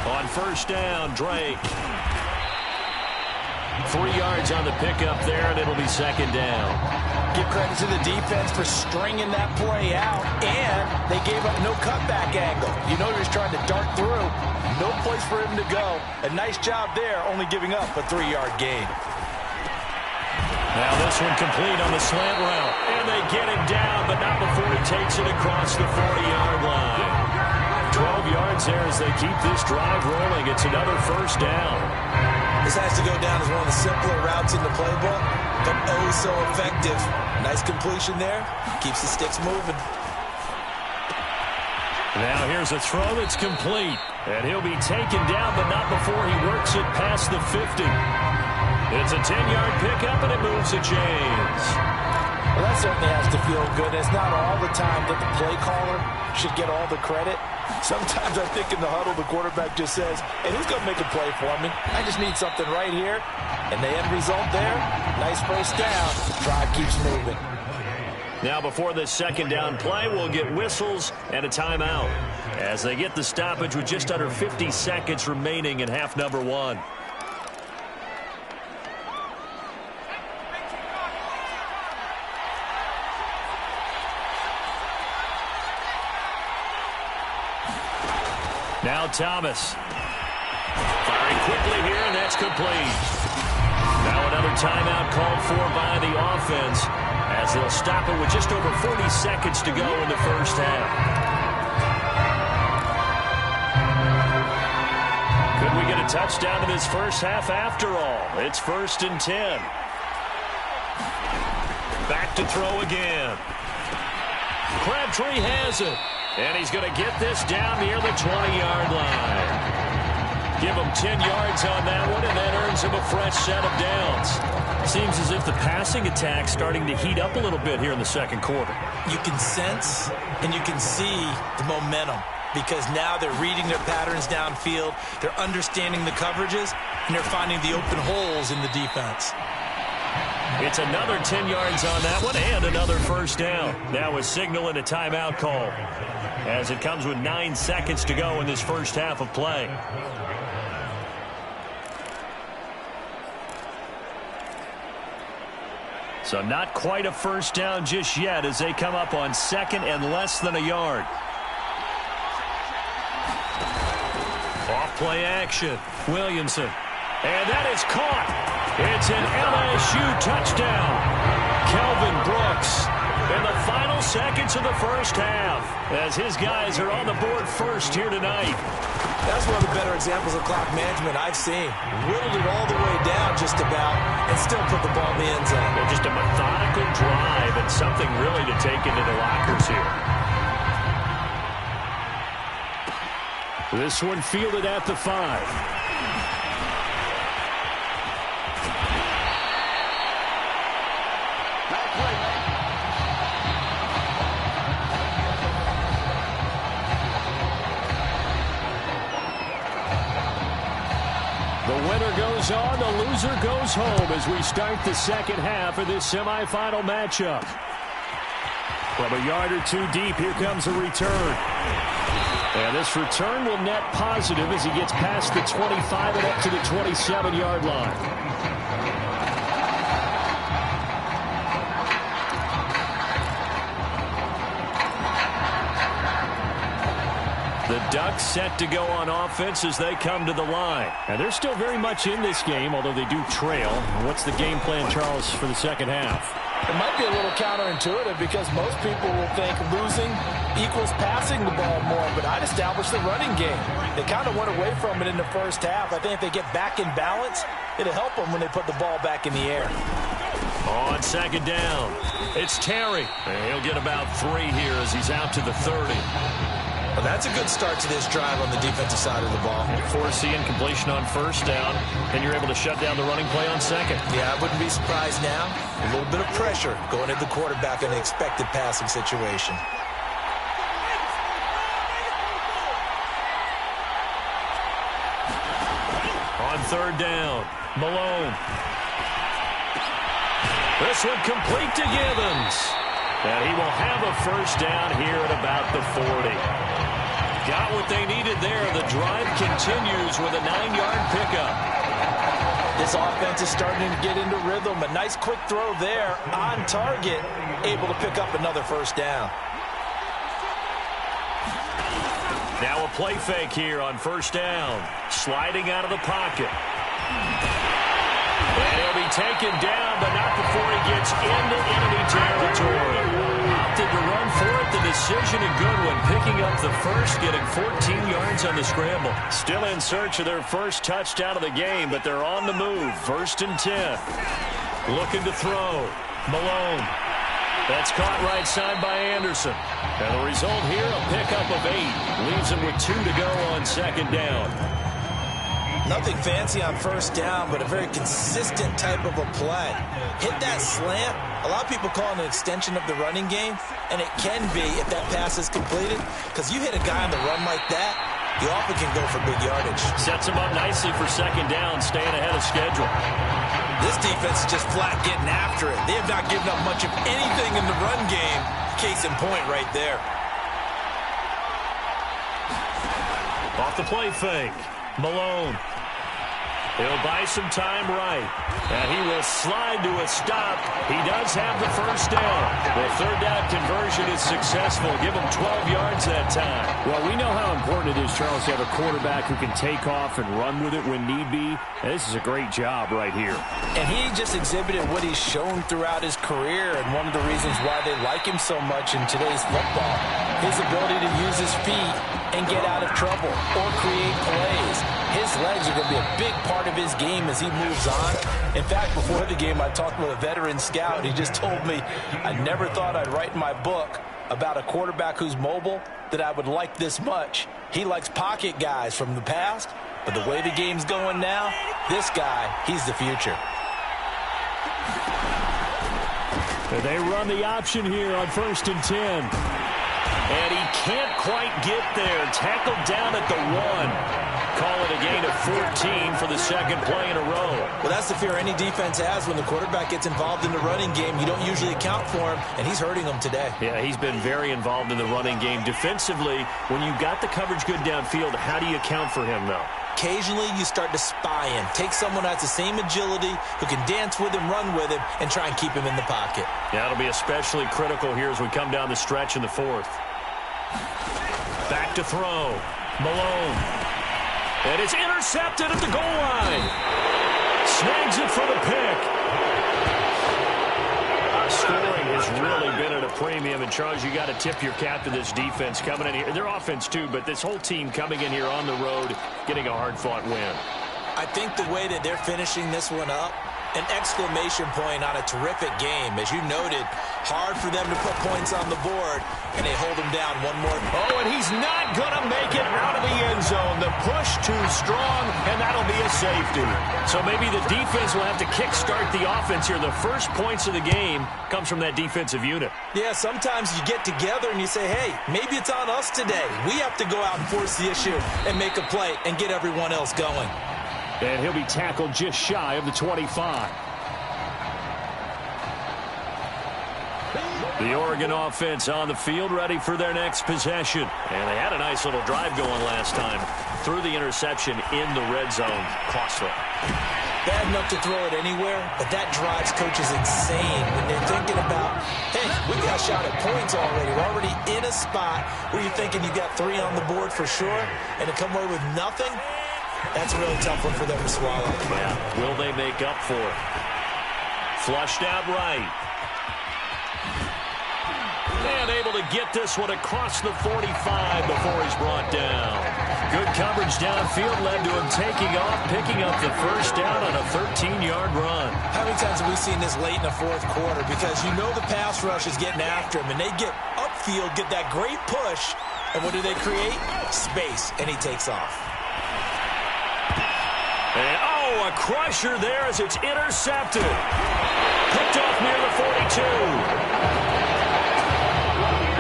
A: On 1st down, Drake. 3 yards on the pickup there, and it'll be 2nd down.
E: Give credit to the defense for stringing that play out, and they gave up no cutback angle. You know he was trying to dart through. No place for him to go. A nice job there, only giving up a 3-yard gain.
A: Now this one complete on the slant route, and they get him down, but not before he takes it across the 40-yard line. 12 yards there as they keep this drive rolling. It's another 1st down.
B: This has to go down as one of the simpler routes in the playbook, but oh so effective. Nice completion there. Keeps the sticks moving.
A: Now here's a throw that's complete. And he'll be taken down, but not before he works it past the 50. It's a 10-yard pickup, and it moves the chains.
E: Well, that certainly has to feel good. It's not all the time that the play caller should get all the credit. Sometimes I think in the huddle, the quarterback just says, hey, who's going to make a play for me? I just need something right here. And the end result there, nice 1st down. Drive keeps moving.
A: Now before this 2nd down play, we'll get whistles and a timeout as they get the stoppage with just under 50 seconds remaining in half number 1. Now Thomas. Firing quickly here, and that's complete. Now another timeout called for by the offense as they'll stop it with just over 40 seconds to go in the 1st half. Could we get a touchdown in this 1st half after all? It's 1st and 10. Back to throw again. Crabtree has it. And he's going to get this down near the 20-yard line. Give him 10 yards on that one, and that earns him a fresh set of downs. Seems as if the passing attack's starting to heat up a little bit here in the 2nd quarter.
B: You can sense and you can see the momentum, because now they're reading their patterns downfield, they're understanding the coverages, and they're finding the open holes in the defense.
A: It's another 10 yards on that one, and another 1st down. Now a signal and a timeout call, as it comes with 9 seconds to go in this 1st half of play. So not quite a 1st down just yet as they come up on 2nd and less than a yard. Off play action. Williamson. And that is caught. It's an LSU touchdown. Kelvin Brooks in the final seconds of the 1st half as his guys are on the board first here tonight.
B: That's one of the better examples of clock management I've seen. Whittled it all the way down just about and still put the ball in the end zone.
A: Just a methodical drive and something really to take into the lockers here. This one fielded at the 5. The winner goes on, the loser goes home as we start the 2nd half of this semifinal matchup. From a yard or two deep, here comes a return.
D: And this return will net positive as he gets past the 25 and up to the 27-yard line. The Ducks set to go on offense as they come to the line. And they're still very much in this game, although they do trail. What's the game plan, Charles, for the second half?
E: It might be a little counterintuitive because most people will think losing equals passing the ball more, but I'd establish the running game. They kind of went away from it in the first half. I think if they get back in balance, it'll help them when they put the ball back in the air.
A: On second down, it's Terry. And he'll get about 3 here as he's out to the 30.
B: Well, that's a good start to this drive on the defensive side of the ball.
A: Force the incompletion on first down, and you're able to shut down the running play on second.
B: Yeah, I wouldn't be surprised now. A little bit of pressure going at the quarterback in the expected passing situation.
A: On third down, Malone. This one complete to Givens. And he will have a first down here at about the 40. Got what they needed there. The drive continues with a 9-yard pickup.
E: This offense is starting to get into rhythm. A nice quick throw there on target, able to pick up another first down.
A: Now a play fake here on first down. Sliding out of the pocket. And he'll be taken down, but not before he gets into enemy territory. Opted to run for it. The decision a good one. Picking up the first, getting 14 yards on the scramble. Still in search of their first touchdown of the game, but they're on the move. First and 10. Looking to throw. Malone. That's caught right side by Anderson. And the result here, a pickup of 8. Leaves him with 2 to go on second down.
B: Nothing fancy on first down, but a very consistent type of a play. Hit that slant. A lot of people call it an extension of the running game, and it can be if that pass is completed, because you hit a guy on the run like that, you often can go for big yardage.
A: Sets him up nicely for second down, staying ahead of schedule.
B: This defense is just flat getting after it. They have not given up much of anything in the run game. Case in point right there.
A: Off the play fake. Malone. He'll buy some time right. And he will slide to a stop. He does have the first down. The third down conversion is successful. Give him 12 yards that time.
D: Well, we know how important it is, Charles, to have a quarterback who can take off and run with it when need be. And this is a great job right here.
E: And he just exhibited what he's shown throughout his career, and one of the reasons why they like him so much in today's football. His ability to use his feet and get out of trouble or create plays. His legs are going to be a big part of his game as he moves on. In fact, before the game, I talked with a veteran scout. He just told me, I never thought I'd write in my book about a quarterback who's mobile that I would like this much. He likes pocket guys from the past, but the way the game's going now, this guy, he's the future.
D: They run the option here on first and 10.
A: And he can't quite get there. Tackled down at the 1. Call it a gain of 14 for the second play in a row.
B: Well, that's the fear any defense has when the quarterback gets involved in the running game. You don't usually account for him, and he's hurting them today.
A: Yeah, he's been very involved in the running game. Defensively, when you got the coverage good downfield, how do you account for him, though?
B: Occasionally, you start to spy him. Take someone who has the same agility, who can dance with him, run with him, and try and keep him in the pocket.
A: Yeah, it'll be especially critical here as we come down the stretch in the fourth. Back to throw. Malone. And it's intercepted at the goal line. Snags it for the pick. Scoring has really been at a premium. And, Charles, you got to tip your cap to this defense coming in here. Their offense, too, but this whole team coming in here on the road, getting a hard-fought win.
B: I think the way that they're finishing this one up, an exclamation point on a terrific game. As you noted, hard for them to put points on the board, and they hold them down one more.
A: Oh, and he's not going to make it out of the end zone. The push too strong, and that'll be a safety. So maybe the defense will have to kickstart the offense here. The first points of the game comes from that defensive unit.
B: Yeah, sometimes you get together and you say, hey, maybe it's on us today. We have to go out and force the issue and make a play and get everyone else going.
D: And he'll be tackled just shy of the 25.
A: The Oregon offense on the field, ready for their next possession. And they had a nice little drive going last time. Threw the interception in the red zone. Costly.
E: Bad enough to throw it anywhere, but that drives coaches insane when they're thinking about, hey, we got a shot at points already. We're already in a spot where you're thinking you got 3 on the board for sure, and to come away with nothing, that's a really tough one for them to swallow.
A: Yeah. Will they make up for it? Flushed out right. And able to get this one across the 45 before he's brought down. Good coverage downfield led to him taking off, picking up the first down on a 13-yard run.
E: How many times have we seen this late in the fourth quarter? Because you know the pass rush is getting after him, and they get upfield, get that great push, and what do they create? Space, and he takes off.
A: And, a crusher there as it's intercepted. Picked off near the 42.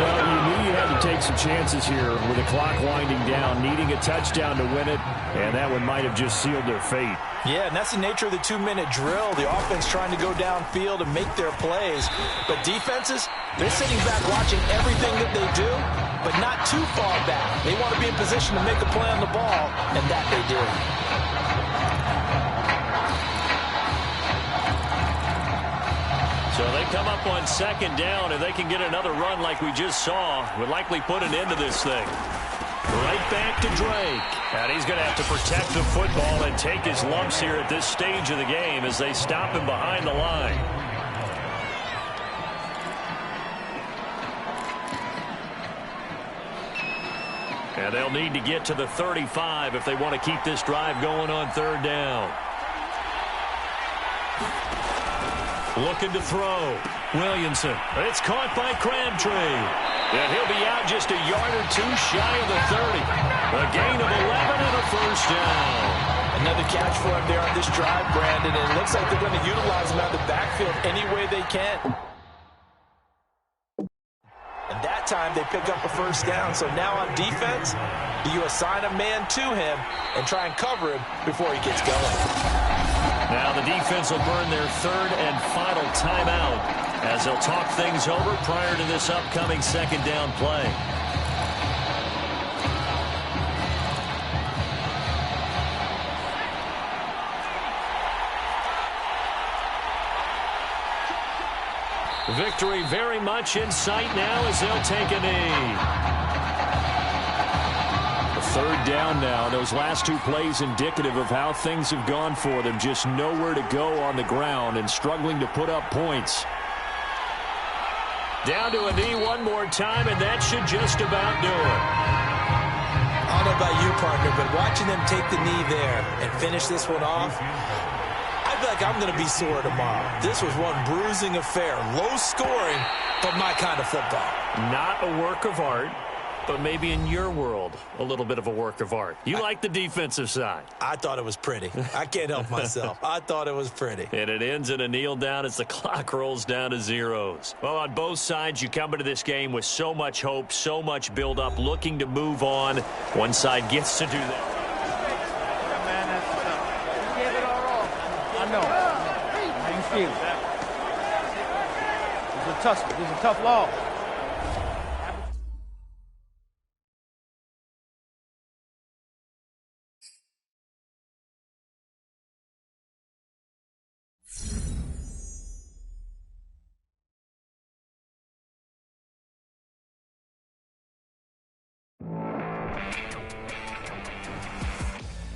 D: Well, you knew you had to take some chances here with the clock winding down, needing a touchdown to win it, and that one might have just sealed their fate.
E: Yeah, and that's the nature of the 2-minute drill. The offense trying to go downfield and make their plays. But defenses, they're sitting back watching everything that they do, but not too far back. They want to be in position to make a play on the ball, and that they do.
A: So they come up on second down, and they can get another run like we just saw. Would likely put an end to this thing. Right back to Drake. And he's going to have to protect the football and take his lumps here at this stage of the game as they stop him behind the line. And they'll need to get to the 35 if they want to keep this drive going on third down. Looking to throw. Williamson. It's caught by Crabtree. And he'll be out just a yard or two shy of the 30. A gain of 11 and a first down.
E: Another catch for him there on this drive, Brandon. And it looks like they're going to utilize him out of the backfield any way they can. And that time they pick up a first down. So now on defense, do you assign a man to him and try and cover him before he gets going?
A: Now the defense will burn their third and final timeout as they'll talk things over prior to this upcoming second down play. Victory very much in sight now as they'll take a knee. Third down now. Those last two plays indicative of how things have gone for them. Just nowhere to go on the ground and struggling to put up points. Down to a knee one more time, and that should just about do it.
E: I don't know about you, partner, but watching them take the knee there and finish this one off, I feel like I'm going to be sore tomorrow. This was one bruising affair. Low scoring, but my kind of football.
A: Not a work of art, but maybe in your world, a little bit of a work of art. You like the defensive side.
E: I thought it was pretty. I can't help myself. I thought it was pretty.
A: And it ends in a kneel down as the clock rolls down to zeros. Well, on both sides, you come into this game with so much hope, so much build-up, looking to move on. One side gets to do that.
P: Yeah, man, that's tough. You gave it all off. I know. How you feel? This is a tough loss.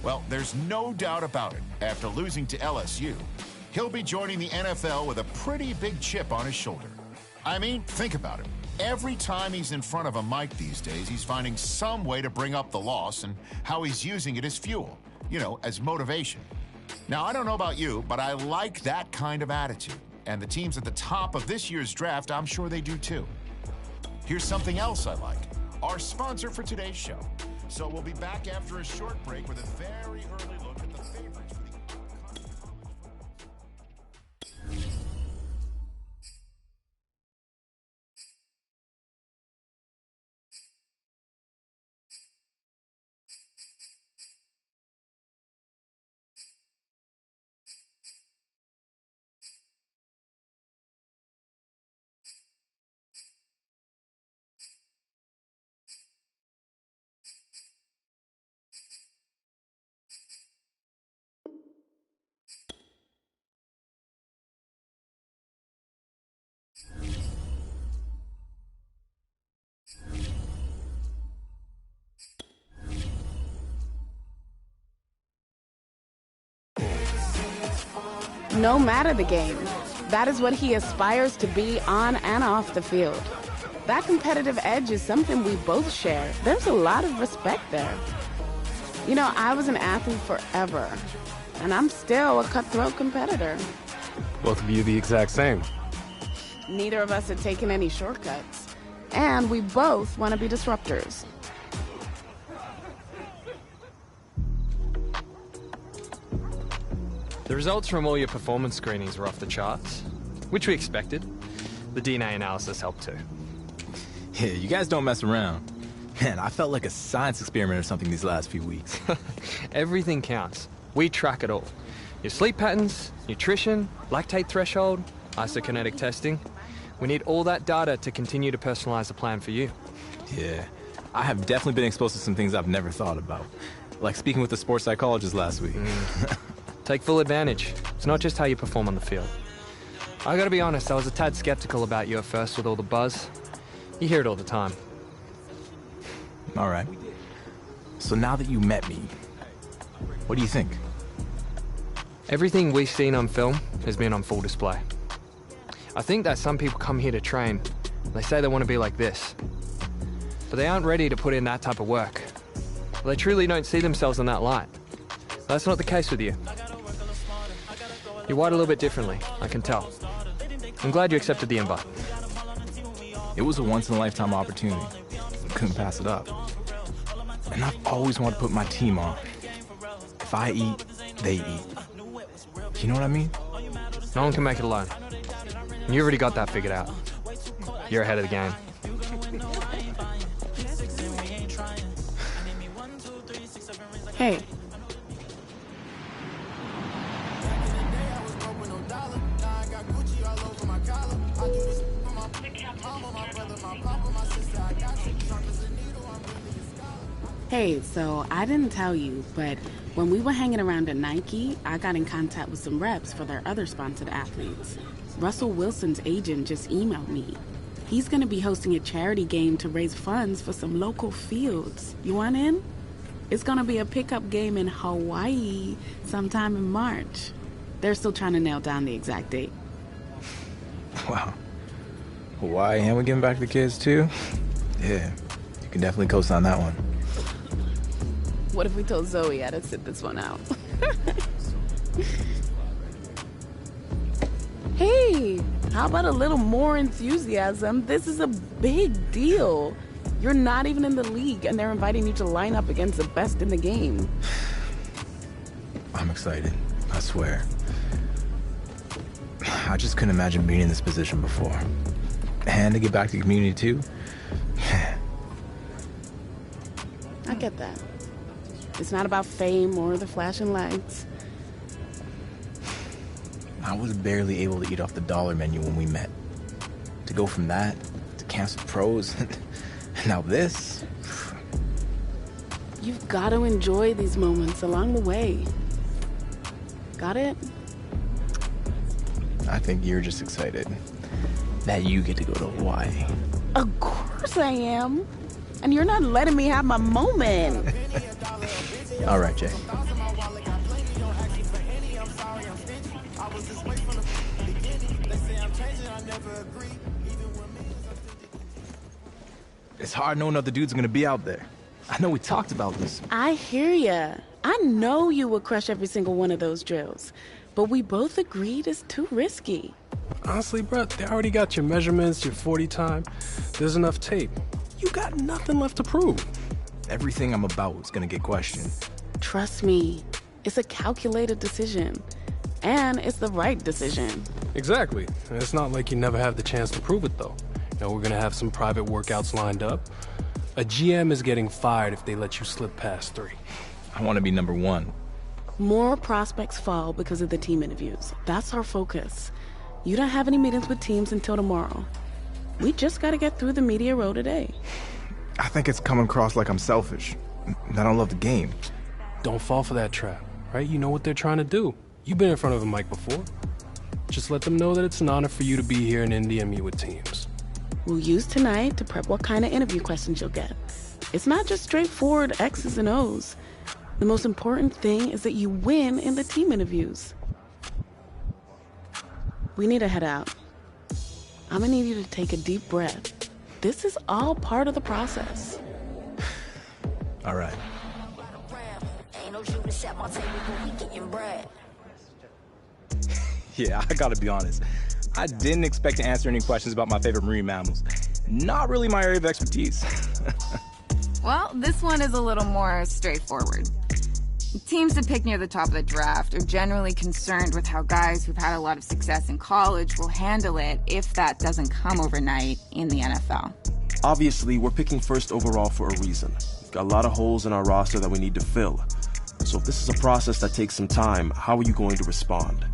M: Well, there's no doubt about it. After losing to LSU, he'll be joining the NFL with a pretty big chip on his shoulder. I mean, think about it. Every time he's in front of a mic these days, he's finding some way to bring up the loss and how he's using it as fuel, you know, as motivation. Now, I don't know about you, but I like that kind of attitude. And the teams at the top of this year's draft, I'm sure they do too. Here's something else I like. Our sponsor for today's show. So we'll be back after a short break with a very early look at the favorites for the
I: no matter the game. That is what he aspires to be on and off the field. That competitive edge is something we both share. There's a lot of respect there. You know, I was an athlete forever, and I'm still a cutthroat competitor.
H: Both of you the exact same.
I: Neither of us had taken any shortcuts, and we both want to be disruptors.
J: The results from all your performance screenings were off the charts, which we expected. The DNA analysis helped too.
G: Yeah, you guys don't mess around. Man, I felt like a science experiment or something these last few weeks.
J: Everything counts. We track it all. Your sleep patterns, nutrition, lactate threshold, isokinetic testing. We need all that data to continue to personalize the plan for you.
G: Yeah, I have definitely been exposed to some things I've never thought about. Like speaking with the sports psychologist last week.
J: Take full advantage. It's not just how you perform on the field. I gotta be honest, I was a tad skeptical about you at first with all the buzz. You hear it all the time.
G: All right. So now that you met me, what do you think?
J: Everything we've seen on film has been on full display. I think that some people come here to train. They say they want to be like this. But they aren't ready to put in that type of work. They truly don't see themselves in that light. That's not the case with you. You're wired a little bit differently, I can tell. I'm glad you accepted the invite.
G: It was a once-in-a-lifetime opportunity. Couldn't pass it up. And I've always wanted to put my team on. If I eat, they eat. You know what I mean?
J: No one can make it alone. And you already got that figured out. You're ahead of the game.
I: Hey. Hey, so I didn't tell you, but when we were hanging around at Nike, I got in contact with some reps for their other sponsored athletes. Russell Wilson's agent just emailed me. He's going to be hosting a charity game to raise funds for some local fields. You want in? It's going to be a pickup game in Hawaii sometime in March. They're still trying to nail down the exact date.
G: Wow. Hawaii, and we're giving back to the kids too? Yeah, you can definitely co-sign that one.
I: What if we told Zoe how to sit this one out? Hey, how about a little more enthusiasm? This is a big deal. You're not even in the league, and they're inviting you to line up against the best in the game.
G: I'm excited, I swear. I just couldn't imagine being in this position before. And to get back to the community too.
I: I get that. It's not about fame or the flashing lights.
G: I was barely able to eat off the dollar menu when we met. To go from that to canceled pros, and now this.
I: You've got to enjoy these moments along the way. Got it?
G: I think you're just excited that you get to go to Hawaii.
I: Of course I am. And you're not letting me have my moment.
G: All right, Jay. It's hard knowing other dudes are gonna be out there. I know we talked about this.
I: I hear ya. I know you would crush every single one of those drills. But we both agreed it's too risky.
H: Honestly, bro, they already got your measurements, your 40 time. There's enough tape. You got nothing left to prove.
G: Everything I'm about is gonna get questioned.
I: Trust me, it's a calculated decision. And it's the right decision.
H: Exactly. And it's not like you never have the chance to prove it, though. You know, we're gonna have some private workouts lined up. A GM is getting fired if they let you slip past 3.
G: I want to be number 1.
I: More prospects fall because of the team interviews. That's our focus. You don't have any meetings with teams until tomorrow. We just gotta get through the media row today.
G: I think it's coming across like I'm selfish. I don't love the game.
H: Don't fall for that trap, right? You know what they're trying to do. You've been in front of a mic before. Just let them know that it's an honor for you to be here in Indy and meet with teams.
I: We'll use tonight to prep what kind of interview questions you'll get. It's not just straightforward X's and O's. The most important thing is that you win in the team interviews. we need to head out. I'm gonna need you to take a deep breath. This is all part of the process.
O: All right.
G: Yeah, I gotta be honest. I didn't expect to answer any questions about my favorite marine mammals. Not really my area of expertise.
R: Well, this one is a little more straightforward. Teams that pick near the top of the draft are generally concerned with how guys who've had a lot of success in college will handle it if that doesn't come overnight in the NFL.
S: Obviously, we're picking first overall for a reason. We've got a lot of holes in our roster that we need to fill. So if this is a process that takes some time, how are you going to respond?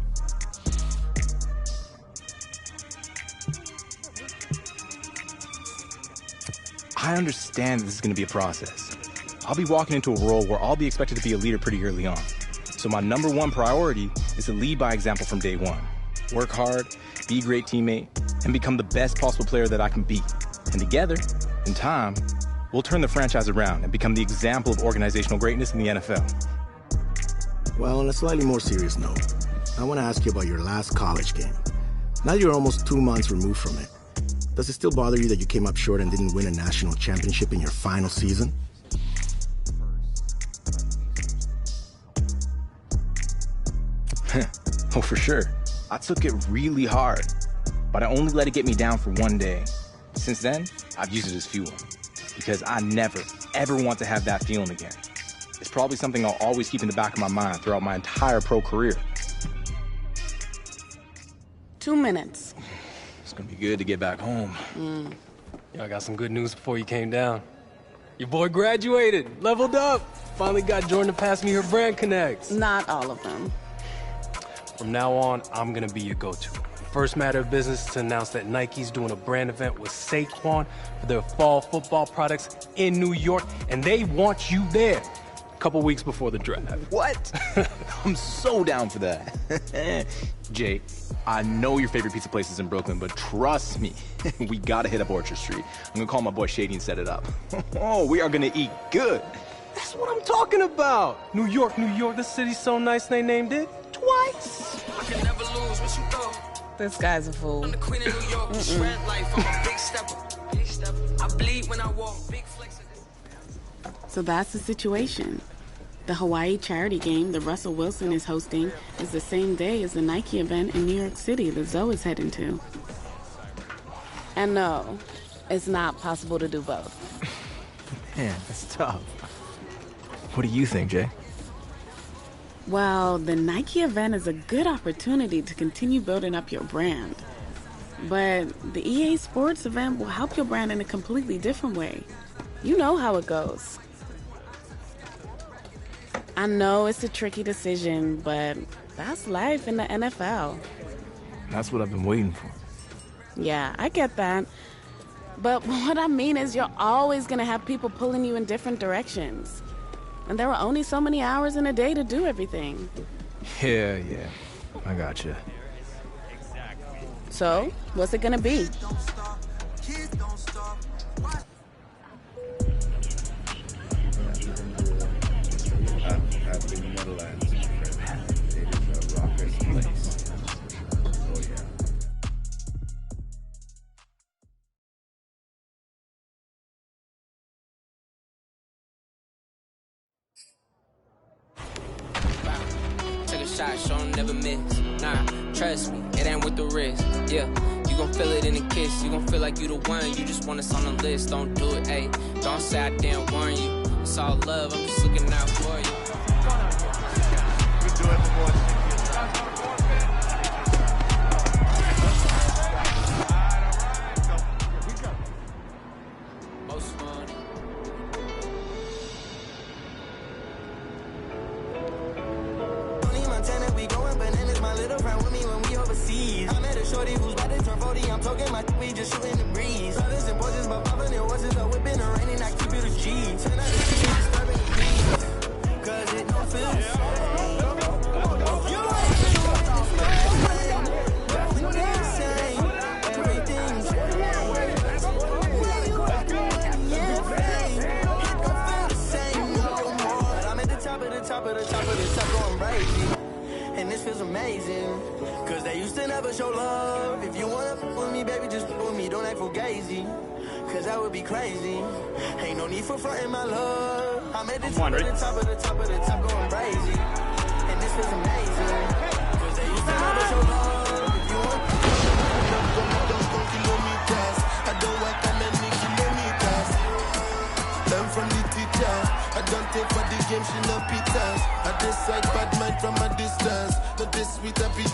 G: I understand this is going to be a process. I'll be walking into a role where I'll be expected to be a leader pretty early on. So my number one priority is to lead by example from day one. Work hard, be a great teammate, and become the best possible player that I can be. And together, in time, we'll turn the franchise around and become the example of organizational greatness in the NFL.
T: Well, on a slightly more serious note, I want to ask you about your last college game. Now you're almost 2 months removed from it. Does it still bother you that you came up short and didn't win a national championship in your final season?
G: Oh, for sure. I took it really hard, but I only let it get me down for one day. Since then, I've used it as fuel, because I never, ever want to have that feeling again. It's probably something I'll always keep in the back of my mind throughout my entire pro career.
I: 2 minutes.
G: It's gonna be good to get back home.
H: Yo, I got some good news before you came down. Your boy graduated, leveled up. Finally got Jordan to pass me her brand connects.
I: Not all of them.
H: From now on, I'm gonna be your go-to. First matter of business is to announce that Nike's doing a brand event with Saquon for their fall football products in New York, and they want you there a couple weeks before the draft.
G: What? I'm so down for that. Jay, I know your favorite pizza place is in Brooklyn, but trust me, we gotta hit up Orchard Street. I'm gonna call my boy Shady and set it up. Oh, we are gonna eat good.
H: That's what I'm talking about. New York, this city's so nice they named it twice.
K: I can never lose what you go.
I: This guy's a fool.
K: I'm the queen of New York, shred life, I'm a big stepper. I bleed when I walk, big flex.
I: So that's the situation. The Hawaii charity game that Russell Wilson is hosting is the same day as the Nike event in New York City that Zoe is heading to. And no, it's not possible to do both.
O: Man, that's tough. What do you think, Jay?
I: Well, the Nike event is a good opportunity to continue building up your brand. But the EA Sports event will help your brand in a completely different way. You know how it goes. I know it's a tricky decision, but that's life in the NFL.
O: That's what I've been waiting for.
I: Yeah, I get that. But what I mean is you're always going to have people pulling you in different directions. And there are only so many hours in a day to do everything.
O: Yeah, I gotcha.
I: So, what's it gonna be?
U: Shot, show 'em never miss. Nah, trust me, it ain't with the risk. Yeah, you gon' feel it in a kiss. You gon' feel like you the one. You just want us on the list. Don't do it, ayy. Don't say I didn't warn you. It's all love. I'm just looking out for you. We do it before.
K: I'm talking my we just shooting the breeze. Brothers and boys, but popping their horses up, whipping the rain, and I keep it a G. Tonight the street is disturbing the peace, cause it don't feel the same. You ain't the same. Everything's I'm at the top of the top of the top of the top going crazy. And this feels amazing.
F: amazing. Cause they used to never show love. If you wanna f with me, baby, just f with me. Don't act fugazi. Cause that would be crazy. Ain't no need for fronting my love. I'm at the top of the top of the top of the top going crazy. And this feels amazing. Cause they used to never show love. If you want kilometers. I don't walk that many kilometers. Learn from the teacher. I don't take for the game, she no pizzas. I decide bad mind from a distance. Not this sweet happy.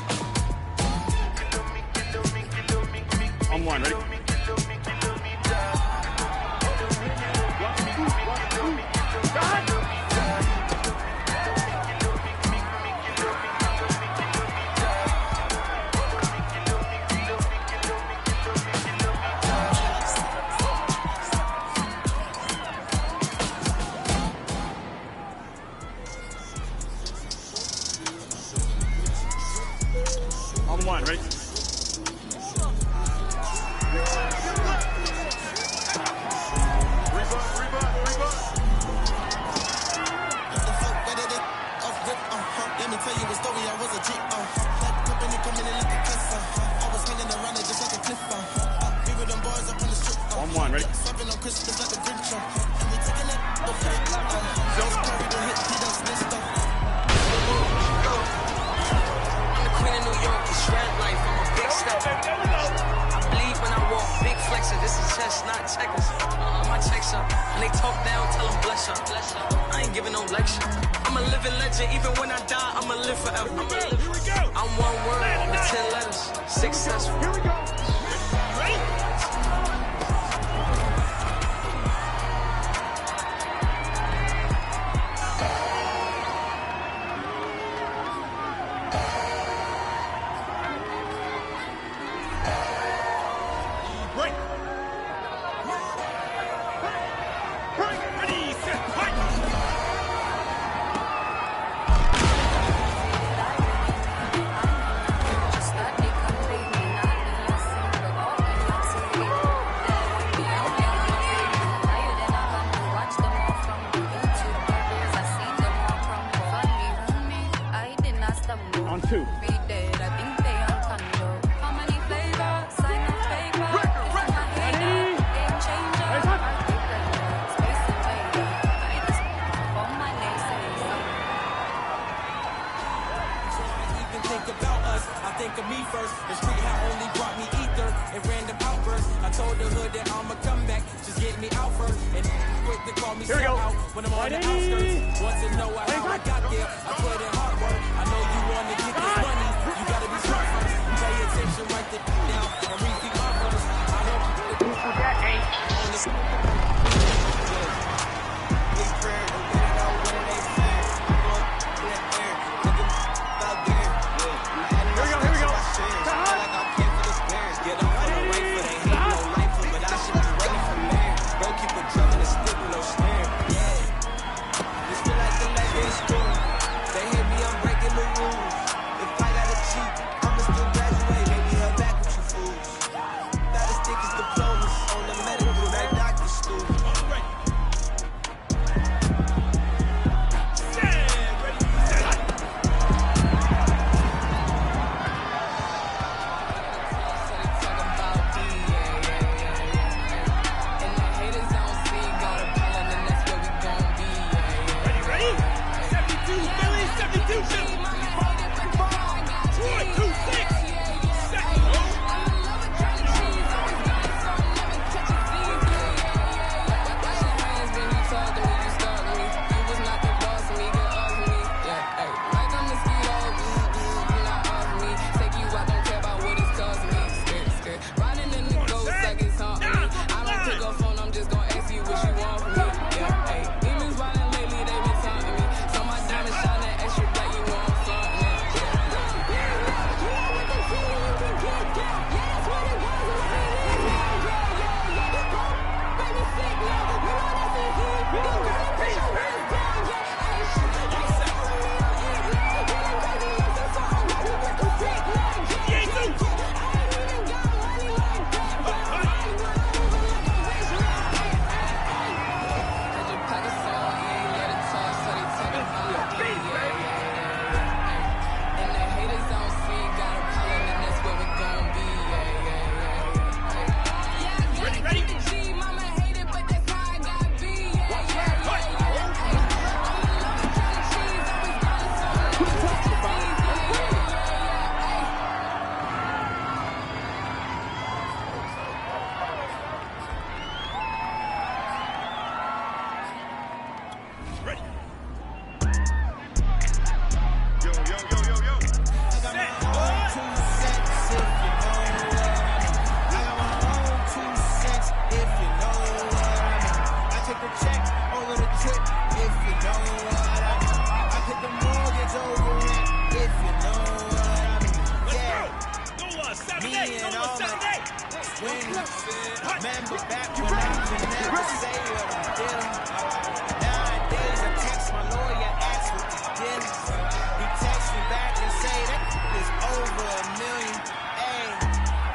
D: On one, ready? On one, ready?
F: Let me tell you a story, I was a G, that company coming in like a kiss, I was hanging around it just like a cliff, be with them boys up on the strip,
D: On one, ready?
F: Swapping on Christmas like a Grinch, and we taking it off the just carry the hit, he done snitched up.
U: I'm the queen of New York, it's red life, I'm a big step. I bleed when I walk, big flexer, this is chess, not checkers. My checks up, and they talk down, tell them bless up. I ain't giving no lecture. I'm a living legend, even when I die, I'ma live forever. I'm one word with 10 letters, successful. Here we go.
D: On two.
F: I think of me first. The street had only brought me ether and random outbursts. I told the hood that I'ma come back, just get me out first. And quick to call me out when I'm on the outskirts. Want to know how I got there? I put in hard work. I know you want to get this money. You gotta be smart first. Pay attention, write it down, and repeat my verse. I hope that ain't on the big prayer.
K: Remember back when I could never say what I'm feeling. Nowadays I text my lawyer, ask what the deal is. He texts me back and say that is over $1 million. Hey,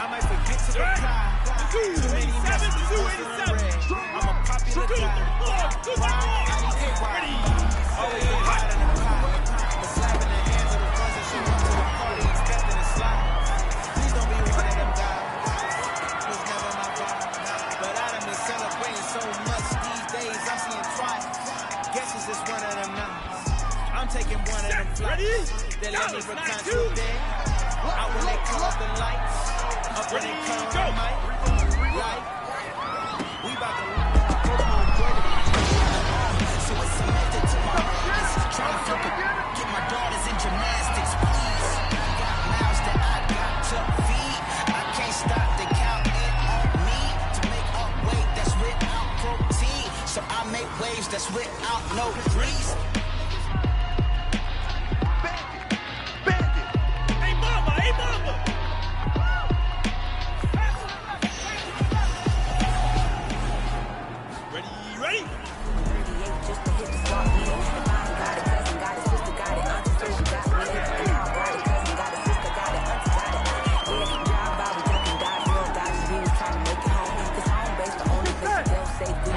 K: I might forget to reply. Too many messages unread. I'm a popular guy. Why? I need to why. Always get hot in the pot. But slapping the hands of the ones that show up to the party expecting a slide. Please don't be one of them guys. Was never my vibe. But I done been celebrating so much these days. I'm seeing twice. Guess it's just one of them nights. I'm taking one of them flights. They let me recline today. Out when they call up the lights. Up when they call on the mic. Like, we about to so it's a method to my madness. Try to flip it, get my daughters in gymnastics, please. Got mouths that I got to feed. I can't stop, they counting on me to make up weight that's without protein. So I make waves that's without no grease.
C: Hey mama, hey mama. Ready?
L: Just to hit the spot, me. If I ain't got it, cousin got it, sister got it, auntie told you got me. If I got it, cousin got it, sister got it, auntie got it. Yeah, drive by, we joking, dodge, real dodge. We was trying to make it home. Cause home base the only place they'll say good.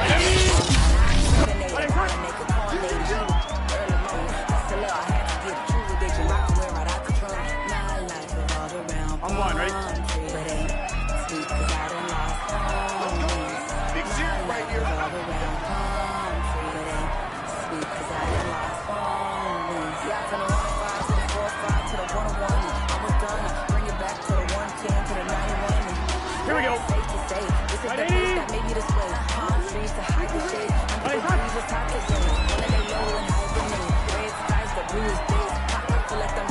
L: They trying to make a call, they do. Early morning, hustle up, I had to get a true religion. I can wear right out the trunk. My life revolved around.
C: I'm one, right?
L: But ain't sweet cause I done lost home.
C: Big zero right here.
L: Yeah, from the 105 to the 45 to the 101. I was done. Bring it back to the 110 to the 91.
C: Here we go.
L: Safe to say, this is the place that made me this way. Palm trees to hide the shade. Under the breeze was top to zone. One of they low and high grenade. Red skies, the bluest days. Pop up to let them